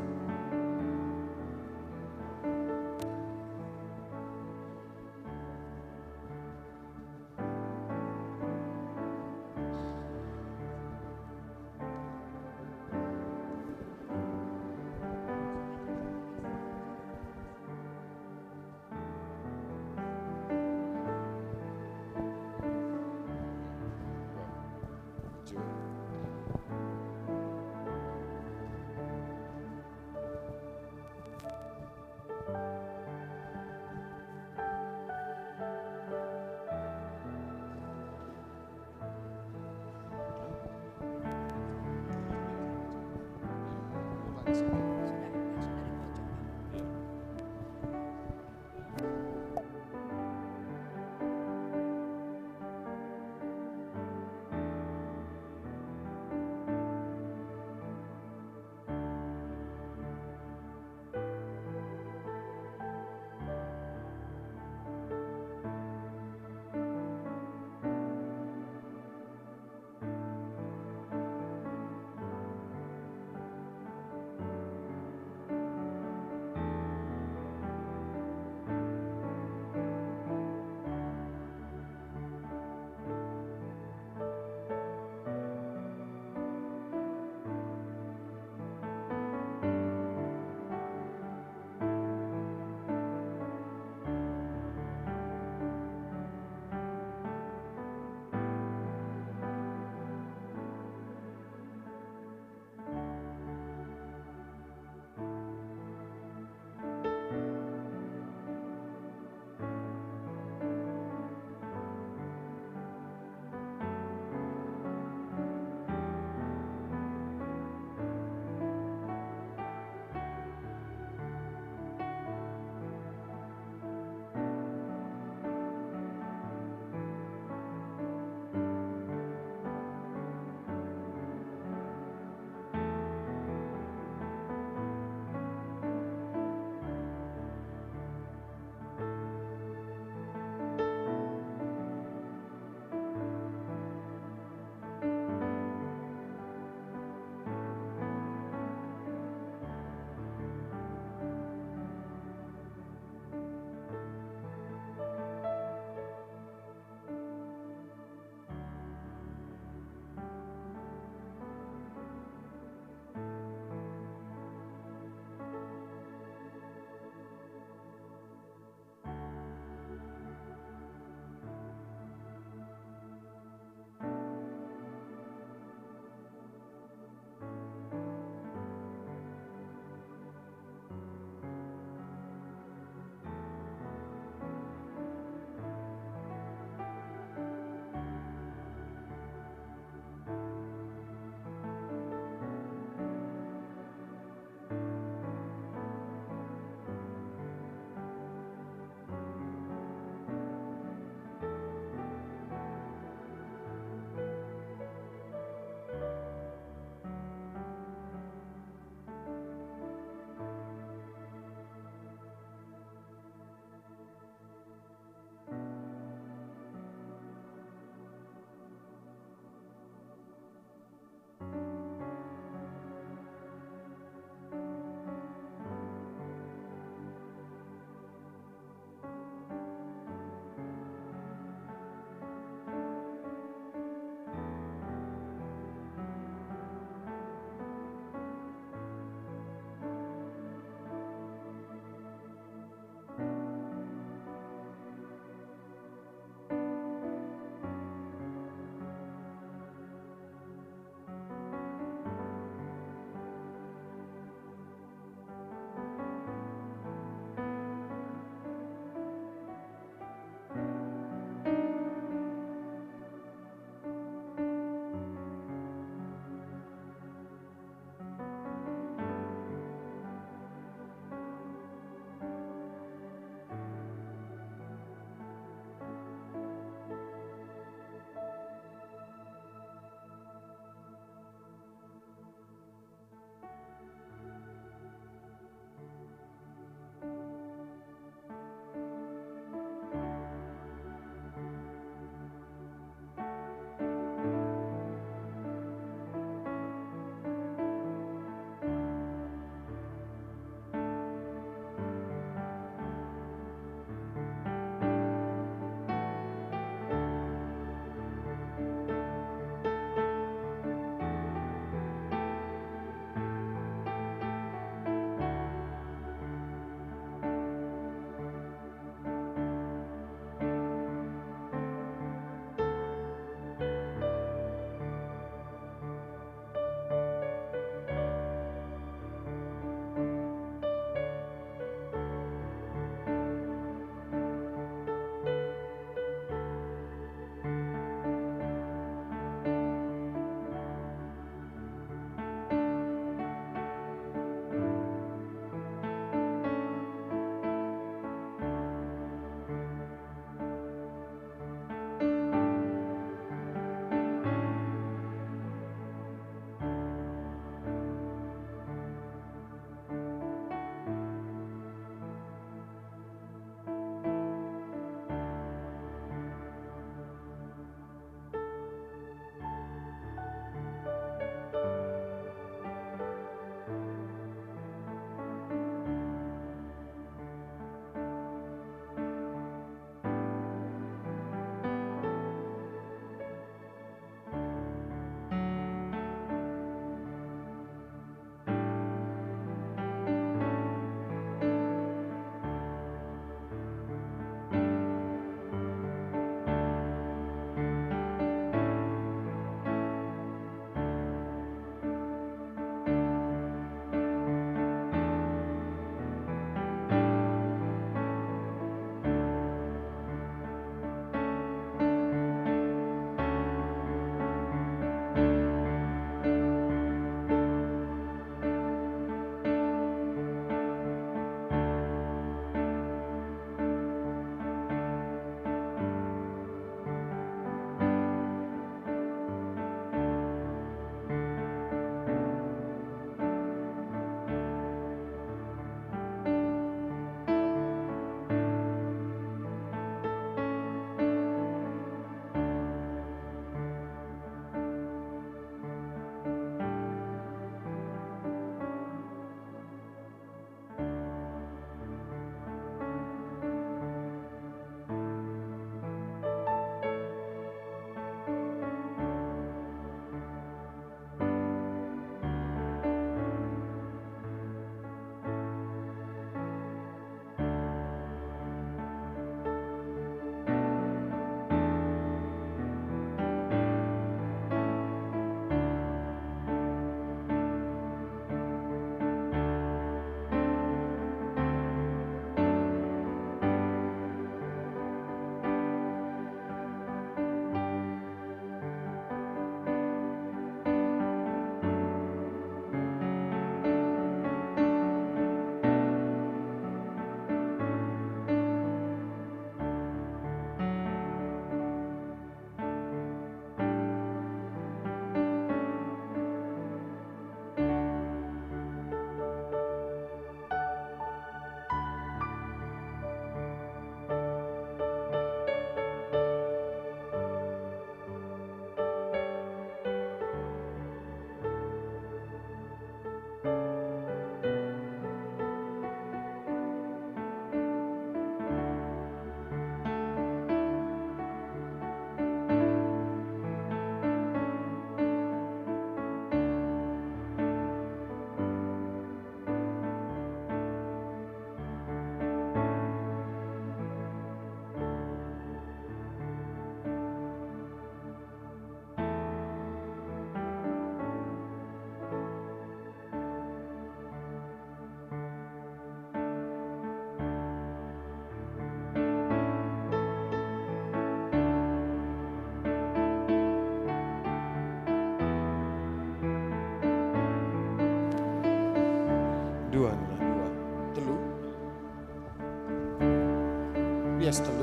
Yes, tentu.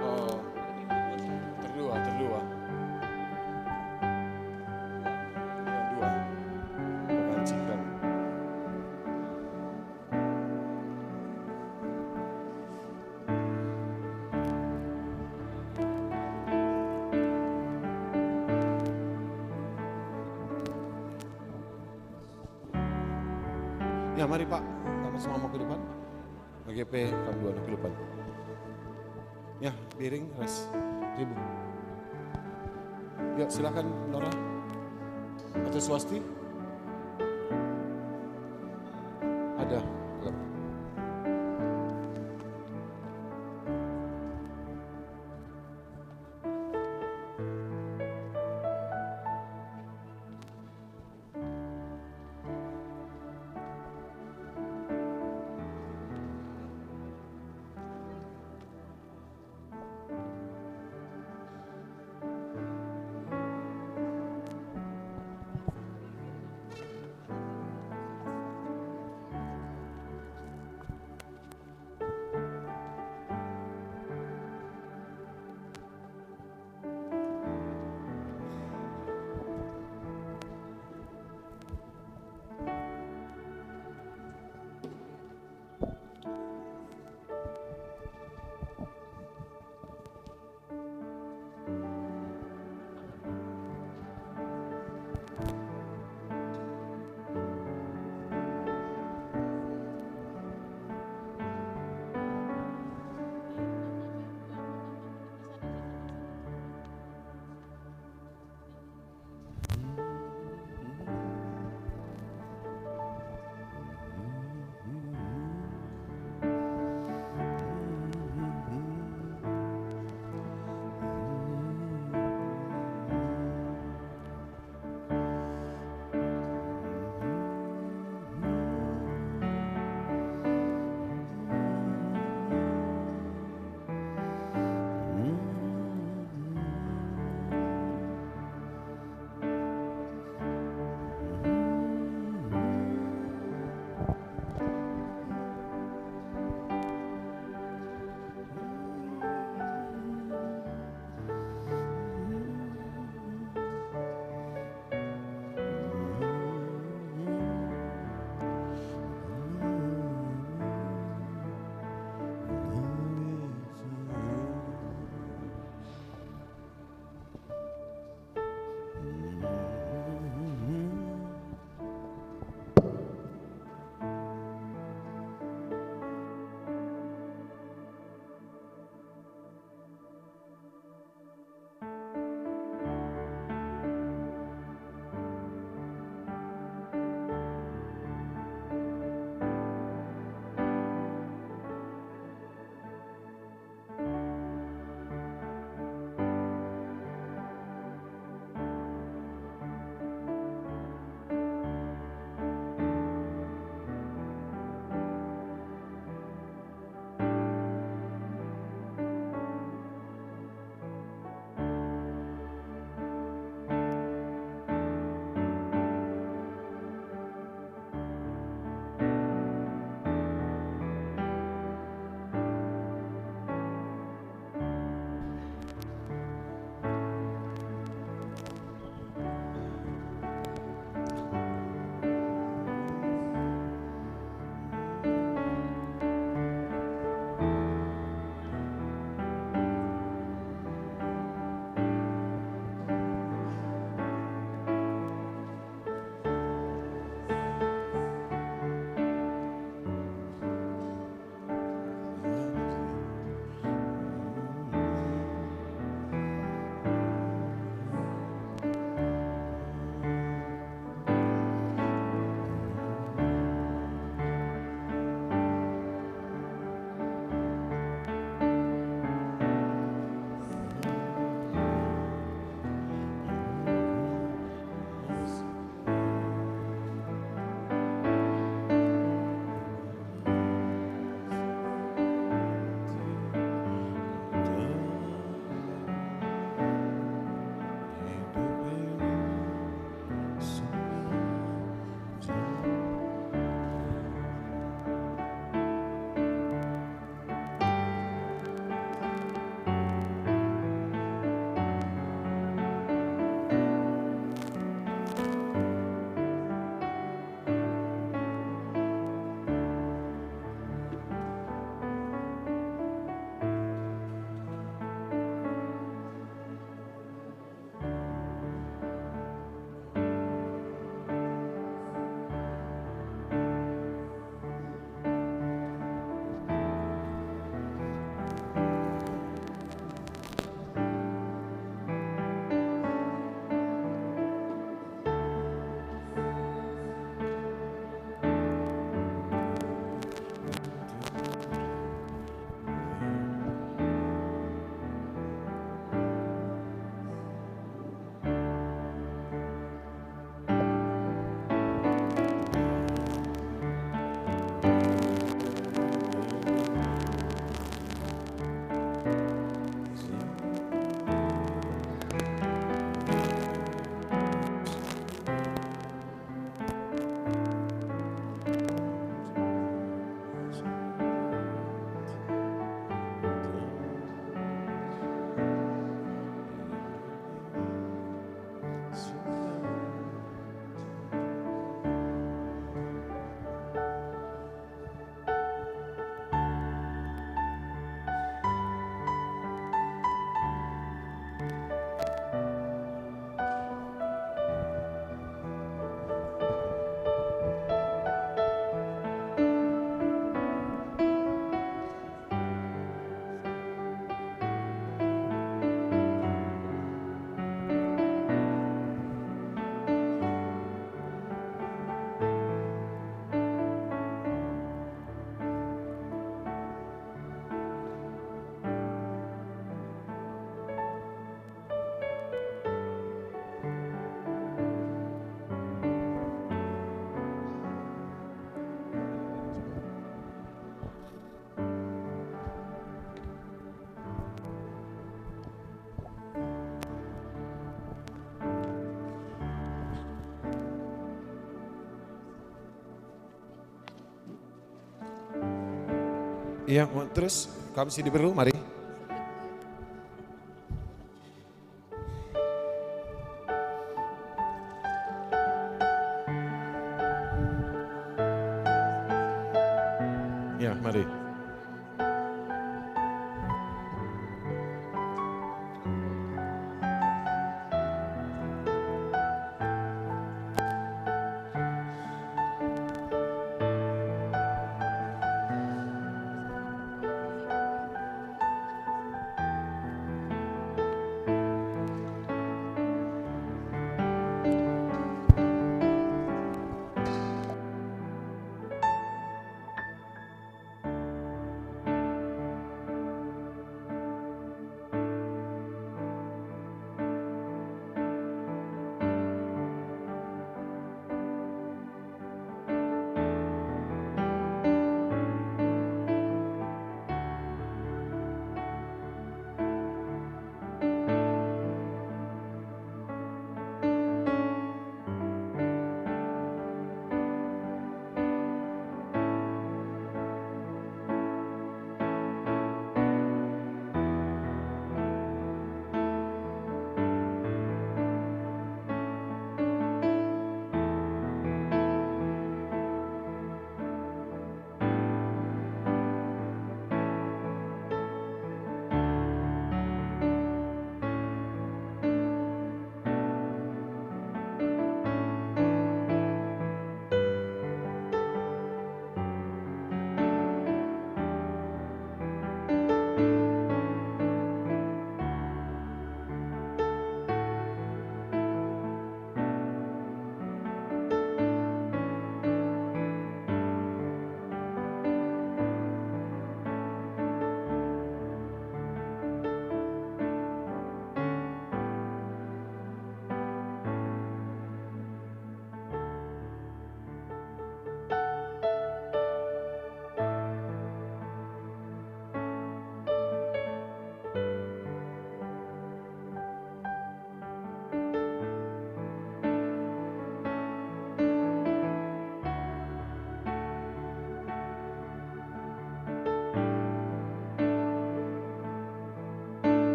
Oh, terdua. Yang dua, mengajikan. Ya mari Pak, kamu semua mau ke depan. GP kamu dua ke depan. Ya, piring, res, ribu. Yuk silakan Nora. Atau Swasti. Ada. Iya, terus kami sini perlu, mari. Ya, mari.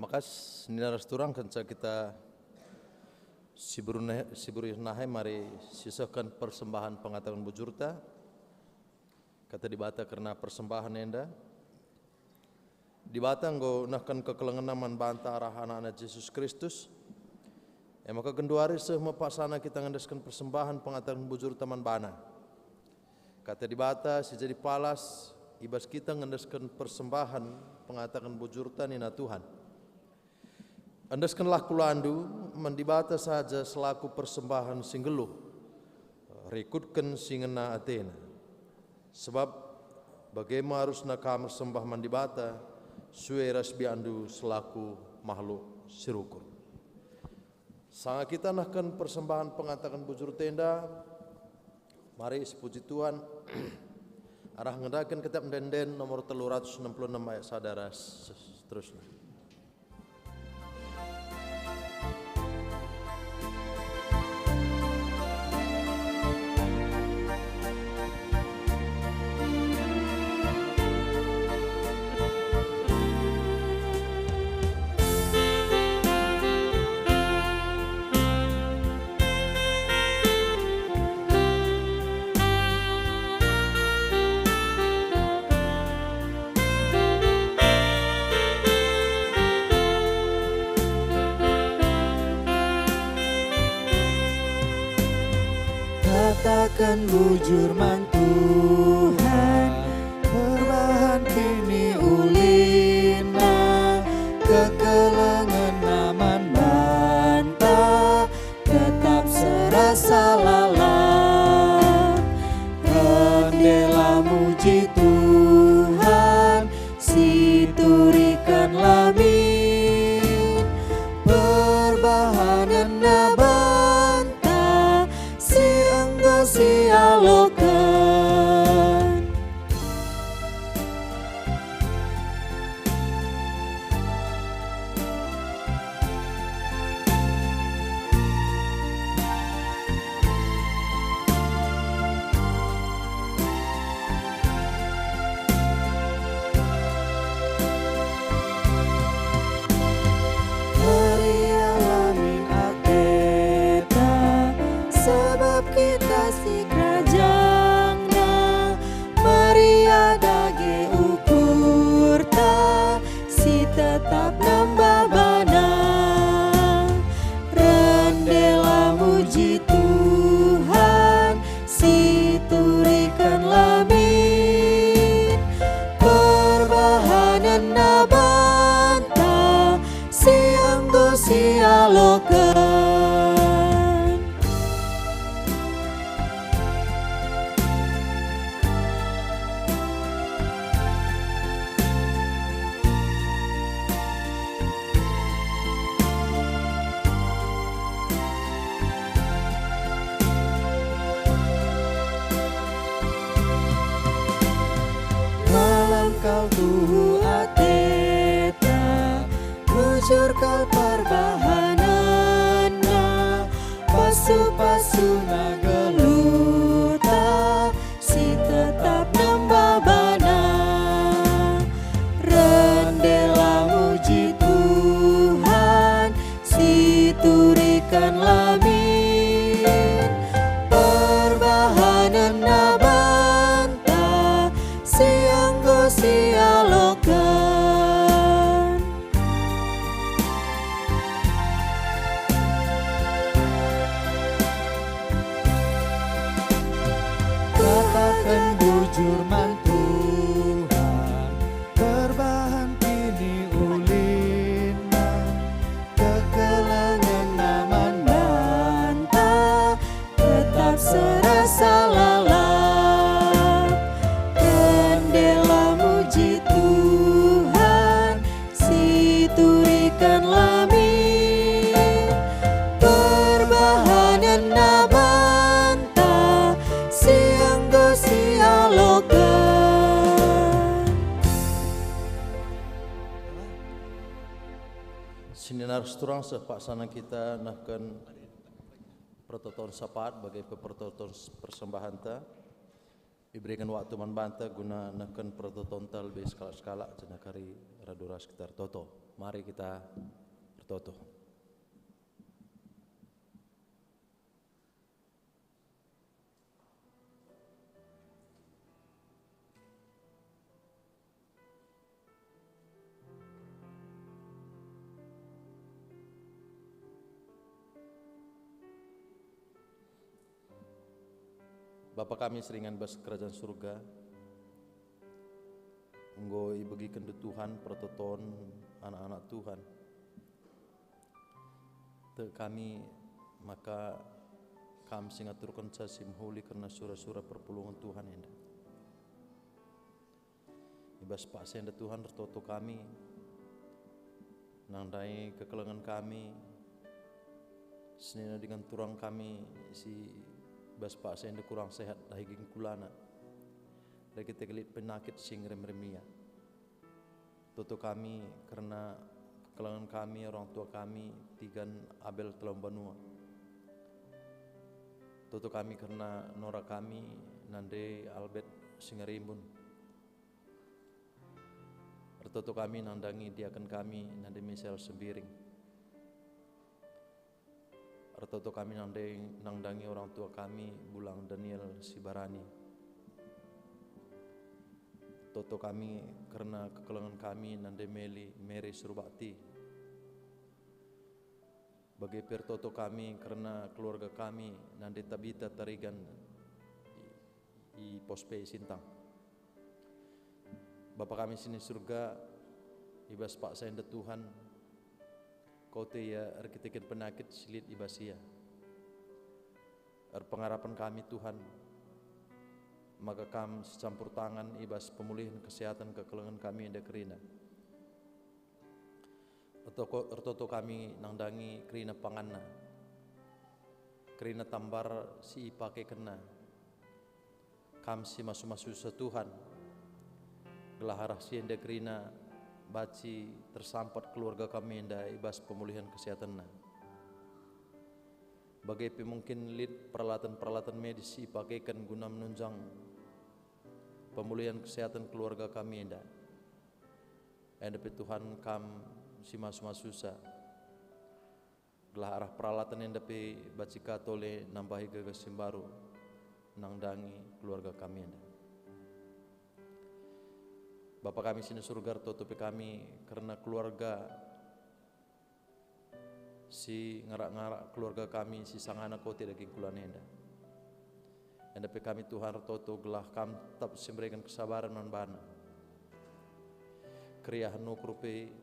makas nina resturang kanca kita siburu nahe mari sisakan persembahan pengatakan bujurta kata dibata karena persembahan enda dibata nggo nahkan kekelengan naman banta arah anak-anak Yesus Kristus maka genduari semua pasana kita ngandaskan persembahan pengatakan bujur taman bana kata dibata si jadi palas ibas kita ngandaskan persembahan pengatakan bujurta nina Tuhan andaskanlah kulandu mendibata saja selaku persembahan singgeluh rekutkan singena Athena sebab bagaimana harusna kamar sembah mandibata sueras biandu selaku makhluk sirukur sangat kita nahkan persembahan pengatakan bujur tenda mari sepuji Tuhan arah ngedakan kitab denden nomor 366 ayat sadara seterusnya. Katakan bujur man Tuhan perbahan kini ulina kekelengan naman banta tetap serasa lalat rendela muji Tuhan siturikan lamin perbahanan nabanta sialokan tetap nambah bana rendela muji Tuhan siturikan lamin perbahanan nabanta sianggo sialokan kau tuhu ateta bujur kau perbahanana pasu-pasu nageluta si tetap nambah bana rendela muji Tuhan siturikan lamin perbahanan nabanta sianggo sialokan katakan bujur man Tuhan perbahan kini ulina kekelengan naman banta tetap serasa lalat rendela muji Tuhan siturikan lamin perbahanan nabanta sianggo sialokan Sininar seturang sepaksana kita nahkan pertoton sapat bagi pertoton persembahan ta Diberikan waktu membantah guna neken prototontal be skala-skala jenakari radura sekitar toto. Mari kita bertoto. Bapa kami seringan bas kerajaan surga, engkau bagikan ke Tuhan pertoton anak-anak Tuhan. Te kami maka kami singaturkan sasim holi karena surah-surah perpulungan Tuhan ini. Ibas pak senda Tuhan tertoto kami, nandai kekelengan kami, senina dengan turang kami si bas pak senda kurang sehat daging kulana. Dan kita gelit penyakit sing rem-remia. Toto kami karena kekelangan kami, orang tua kami, Tigan Abel Telom Banua. Toto kami karena Nora kami, Nande Albert Singarimbun. Toto kami nandangi diakan kami, Nande Michel Sembiring. Toto kami nangdangi orang tua kami, Bulang Daniel Sibarani. Toto kami karena kekelangan kami, Nande Mary Surbakti. Bagi pertoto kami karena keluarga kami, Nande Tabita Tarigan i Pospe Sintang. Bapa kami sini surga, ibas pak senda Tuhan, kau ya arkitekin penyakit silit ibasia. Pengharapan kami Tuhan, maka kami campur tangan ibas pemulihan kesehatan kekelangan kami yang kerina. Ertoto kami nangdangi kerina panganna, kerina tambar si ipake kena. Kami si masu-masu Tuhan, gelahara si yang kerina baci tersampat keluarga kami inda ibas pemulihan kesehatan. Bagai mungkin lid peralatan-peralatan medis dipakaikan guna menunjang pemulihan kesehatan keluarga kami inda. Endapi Tuhan kam si masu-masusa. Gelah arah peralatan endapi baci katole nambahi gagasim baru nangdangi keluarga kami inda. Bapa kami sini surga tutupi kami karena keluarga si ngarak-ngarak keluarga kami si sangana kau tidak kingkulan enda. Endapi kami Tuhan toto gelah kami tetap memberikan kesabaran dan bana. Kriahan nukrupe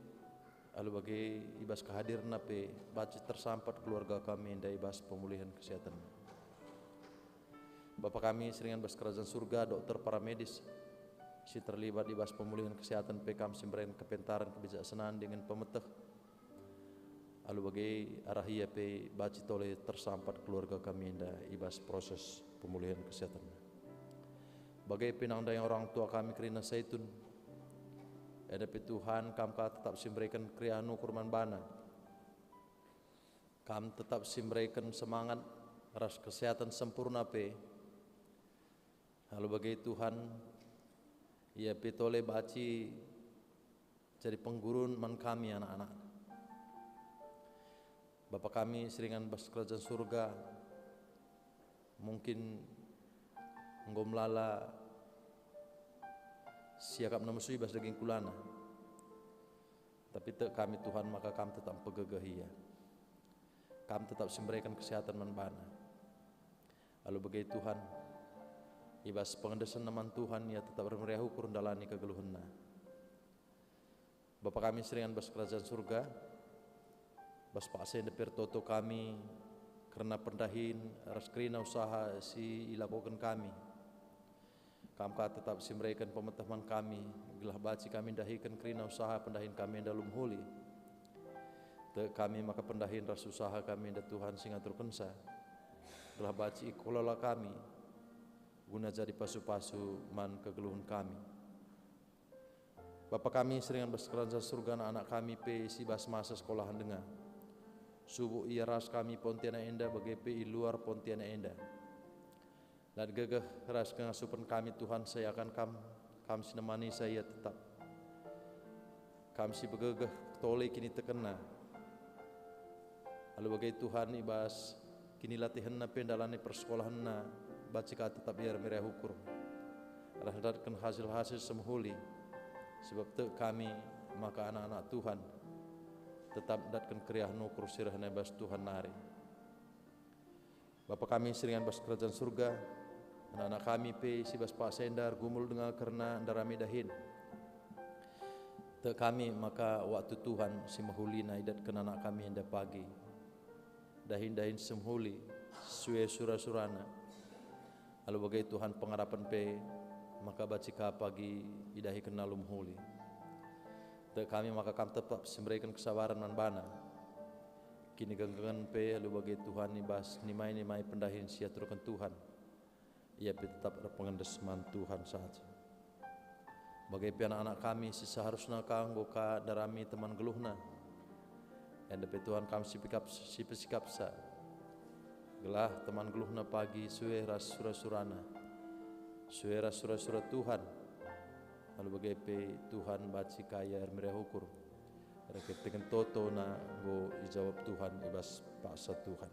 alu bagi ibas kehadiran nape baca tersampat keluarga kami enda ibas pemulihan kesehatan. Bapa kami seringan bas kerajaan surga dokter para medis si terlibat di bas pemulihan kesehatan PKM Simbren kepentaran kebijaksanaan dengan pemeteh alu bagi arahia pe baci tole tersampat keluarga kami inda ibas proses pemulihan kesehatan. Bagai pinangdai orang tua kami kerina saitun edapi Tuhan kami tetap simberikan krianu kurman bana. Kami tetap simberikan semangat ras kesehatan sempurna pe. Lalu bagi Tuhan ia pitole baci jadi penggurun man kami anak-anak. Bapa kami seringan bas kerajaan surga mungkin nggomlala siakap namusui bas daging kulana. Tapi te kami Tuhan maka kami tetap pegegahia. Kami tetap memberikan kesehatan manbana. Lalu bagi Tuhan ibas pengendesan naman Tuhan ia tetap bermeriahu kurun dalani kegeluhunna. Bapa kami seringan bas kerajaan surga, bas paksa depir toto kami karena pendahin ras kerina usaha si ilakukan kami. Kami tetap simberikan pemetaman kami, gelah baci kami dahikan kerina usaha pendahin kami dalam huli. Te kami maka pendahin ras usaha kami da Tuhan singatur kensa. Gelah baci ikulola kami guna jadi pasu-pasu man kegeluhan kami. Bapa kami seringan bersekerajaan surga anak kami pe si bas masa sekolahan dengar. Subuh ia ras kami Pontianak Enda bagi pe luar Pontianak Enda. Dan gegah ras kengasupan kami Tuhan saya akan kami sinemani saya tetap. Kami si begegah tole kini terkena. Lalu bagai Tuhan ibas kini latihan na pendalani persekolahan na bacika tetap biar merah ukur. Rahatkan hasil-hasil semhuli sebab te kami maka anak-anak Tuhan tetap datkan kriah nukur sirah nebas Tuhan nari. Bapa kami seringan bas kerajaan surga, anak-anak kami pe si bas Pak Sendar gumul dengan karena darami dahin. Te kami maka waktu Tuhan si mahuli na idatkan anak kami hendak pagi. Dahin-dahin semhuli suwe surah-surana. Lalu bagai Tuhan pengharapan pe maka bacika pagi idahi kenalum huli. Te kami maka kami tetap memberikan kesabaran dan bana. Kini genggangan pe lalu bagai Tuhan ibas nimai pendahin siaturkan Tuhan. Ia pe tetap ada pengendesman Tuhan saja. Bagai anak-anak kami si seharusnya kanggo ka darami teman geluhna. Yang dapat Tuhan kami si pesikap sa. Gelah teman geluhna pagi suwe ras surah-surana. Suwe ras surah-surah Tuhan. Lalu bagai Tuhan baci kaya mereka ukur. Rekep dengan toto na go ijawab Tuhan ibas paksa Tuhan.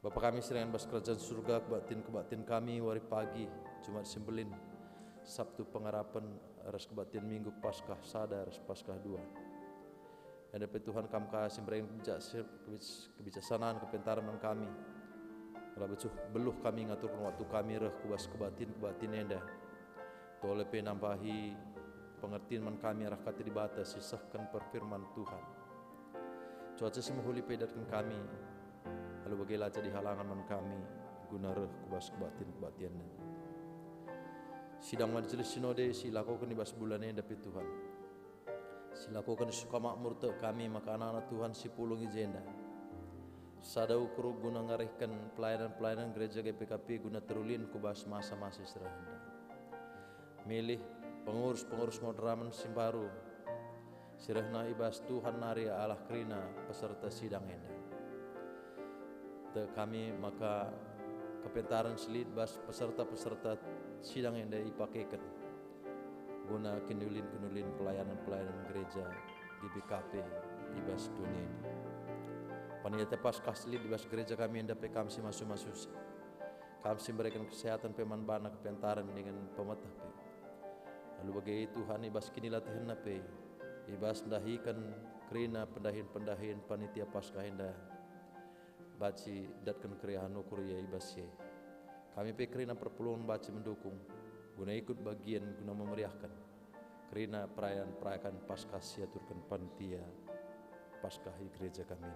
Bapa kami seringan bas kerajaan surga kebatin kami wari pagi Jumat Sembelin Sabtu pengharapan ras kebatin Minggu Paskah Sada ras Paskah 2. Dan dapat Tuhan kami kasih berikan kebijaksanaan kepentaran kami. Kalau becuh beluh kami ngaturkan waktu kami reh kubas kebatin enda. Toleh pe nambahi pengertian man kami arah kata dibatas sisahkan perfirman Tuhan. Cuaca semahuli pedatkan kami. Lalu bagaimana jadi halangan man kami guna reh kubas kebatin enda. Sidang majelis sinode silakukan di bas bulan enda pe Tuhan. Silakukan suka makmur te kami maka anak-anak Tuhan si pulungi jenda. Sada ukur guna ngarihkan pelayanan gereja GPKP guna terulin kubas masa-masa serahanda. Milih pengurus moderaman simbaru. Sirahna ibas Tuhan nari Allah krina peserta sidang enda. Te kami maka kepentaran selit bas peserta sidang enda ipakaikan. Guna kinulin pelayanan gereja GBKP ibas dunia ini. Panitia Paskah Selit ibas gereja kami yang dapat kami masuk. Kami memberikan kesehatan peman bana kepentaran dengan pemetah pe. Lalu bagi Tuhan ibas kini latihan pe. Ibas dahikan kerina pendahin panitia Paskah hendak baci datkan keriahan ukur ya ibas ye. Kami pe kerina perpuluhan baci mendukung. Guna ikut bagian guna memeriahkan kerana perayaan Paskah siaturkan panitia Paskah gereja kami.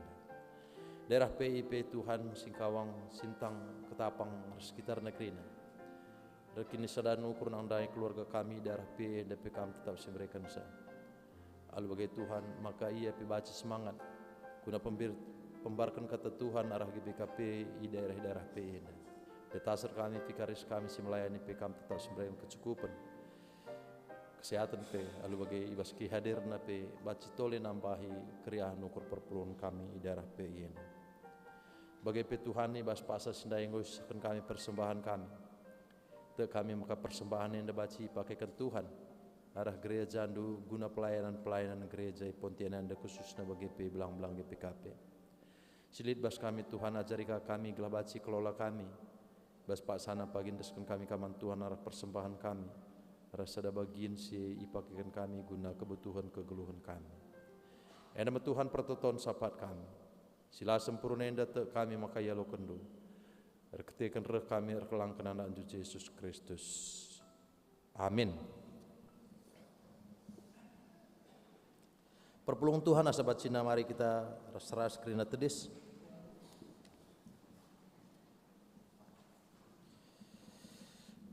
Daerah PIP Tuhan Singkawang Sintang Ketapang sekitar negerina. Rekini sadan ukur nandai keluarga kami daerah PIP kami tetap memberikan sa. Alu bagai Tuhan maka ia baca semangat guna pembarkan kata Tuhan arah GBKP di daerah-daerah PIP. Detasar kami, vikaris kami si melayani pe kami tetap memberikan kecukupan kesehatan pe lalu bagi ibas ki hadir na pe baci tole nambahi keriahan ukur perpuluhan kami di daerah pe ini. Bagi pe Tuhan ibas pasal sindai ngusahkan kami persembahan kami. Te kami maka persembahan yang baci pakaikan Tuhan arah gereja andu guna pelayanan gereja Pontianak khususnya bagi pe belang-belang GPKP. Silit bas kami Tuhan ajarika kami gelah baci kelola kami. Bas pak sana pagindaskan kami kaman Tuhan arah persembahan kami. Rasa ada bagian si ipakikan kami guna kebutuhan kegeluhan kami. Nama Tuhan pertoton sapat kami. Sila sempurna enda te kami maka yalo kendu. Reketikan reh kami erkelangkan anak Yesus Kristus. Amin. Perpulung Tuhan asabat cina mari kita ras kerina tedis.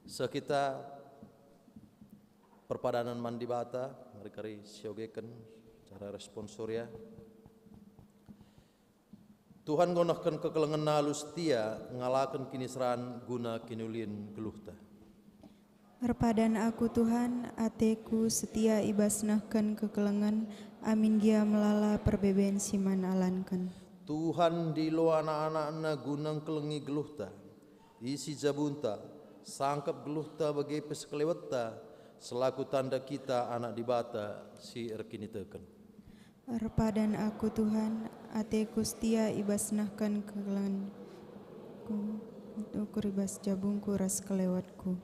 Sekita perpadanan mandi bata mereka siogekan cara responsoria. Tuhan gonahkan kekelengan nalu setia ngalakan kinisran guna kinulin geluhta. Perpadan aku Tuhan, ateku setia ibasnahkan kekelengan, amin gia melala perbeben siman alankan. Tuhan di lo anak-anak na gunang kelengi geluhta. isi jabunta, sangkap geluhta bagi pesekelewetta, selaku tanda kita anak dibata si erkini teken. Arpadan aku Tuhan, ateku setia ibasnahkan kegelanganku, ukur ibas jabungku ras kelewatku.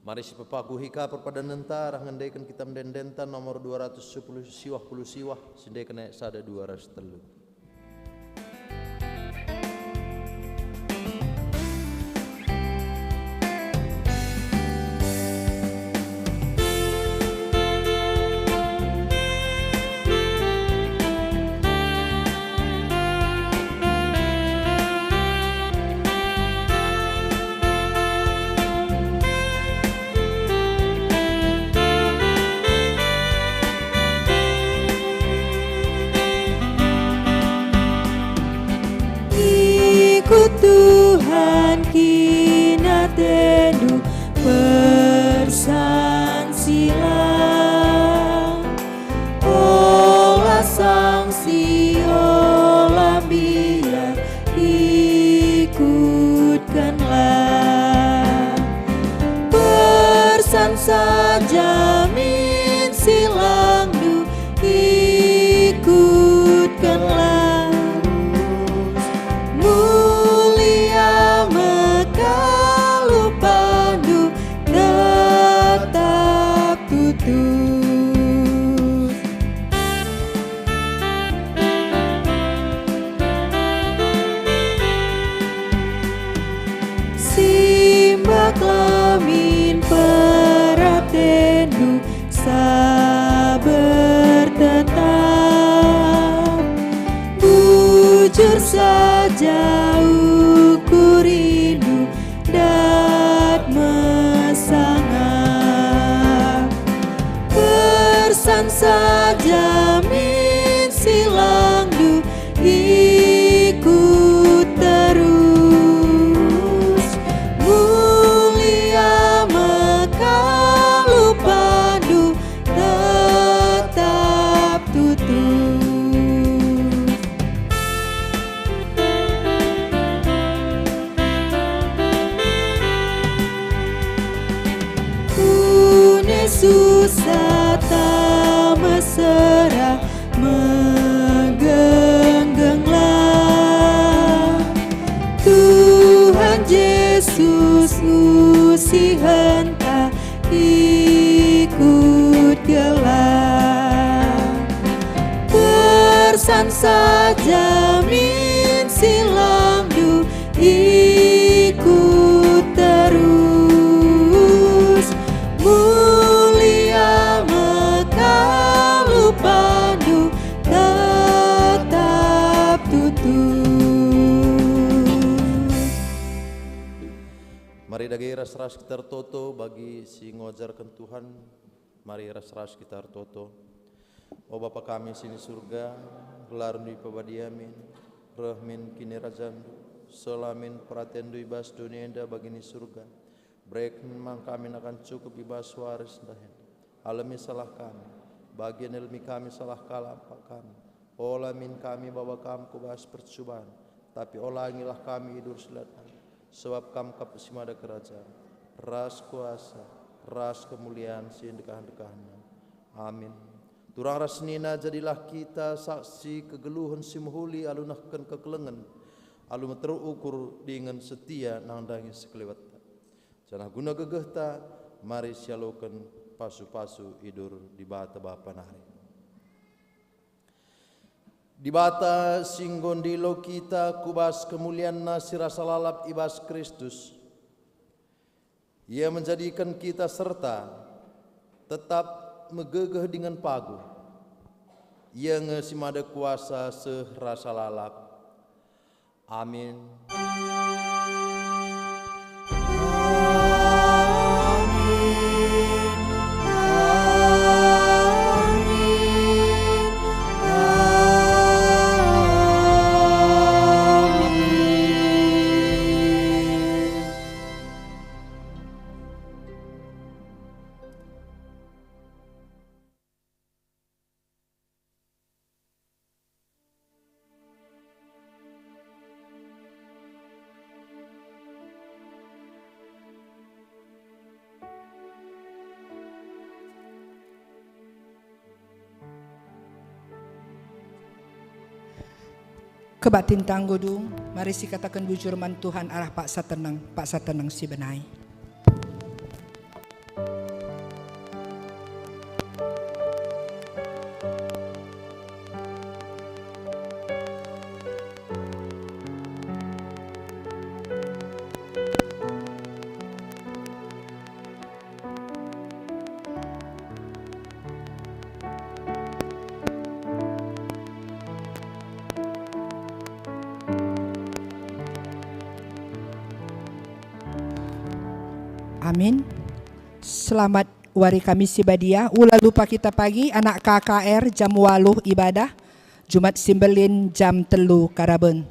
Mari si pepaku hika perpadan nentar ngendaikan kita mendendenta nomor 210 siwah sindai kena sada 203. Tuhan kina tendu persan silang, olah sangsi olah biar ikutkanlah, persan saja min silang du ikutkanlah. Simbak lamin perap tendu sabar tetap, bujur saja ukur rindu dat mesangap, persan saja min silang du ikut terus, mulia mekalu pandu tetap tutup. Susah tak mesra megenggenglah, Tuhan Yesus usi henta ikut gelar, persan saja min silang du ikut terus, mulia mekalu pandu tetap tutup. Mari dagi ras-ras kita toto bagi si ngojarkan Tuhan. Mari ras-ras kita toto. O Bapa kami sini surga, gelar nui pabadiamin, rahmin kini rajandu, selamin perhatian dui bas dunia indah bagini surga. Brek memang kami akan cukup ibas waris dahin. Alami salah kami, bagian ilmi kami salah kalah kami. Olah min kami bawa kami kubas percobaan, tapi olangilah kami hidur selatan. Sebab kami kapesimada kerajaan, ras kuasa, ras kemuliaan sindekahan-dekahannya. Amin. Turang rasnina jadilah kita saksi kegeluhan simuhuli alunahkan kekelengan, alu terukur dengan setia nandangi sekelewat. Janah guna gegehta, mari sialokan pasu-pasu idur di bata bapa nari. Di bata singgondilo kita kubas kemuliaan nasi rasa lalap ibas Kristus. Ia menjadikan kita serta tetap megegeh dengan pagu. Ia ngesimada kuasa serasa lalap. Amin. Kebatin tanggodu, mari si katakan bujur man Tuhan arah Pak Satenang si benai. Amin. Selamat wari Kamis Ibadia. Ula lupa kita pagi anak KKR jam 8 ibadah. Jumat Simbelin jam 3 Karaben.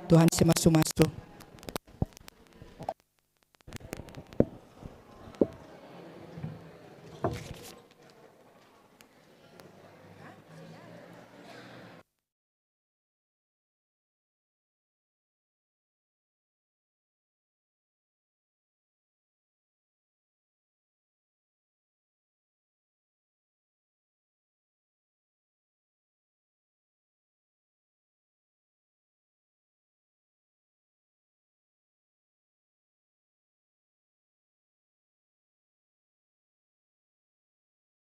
Tuhan semasu-masu.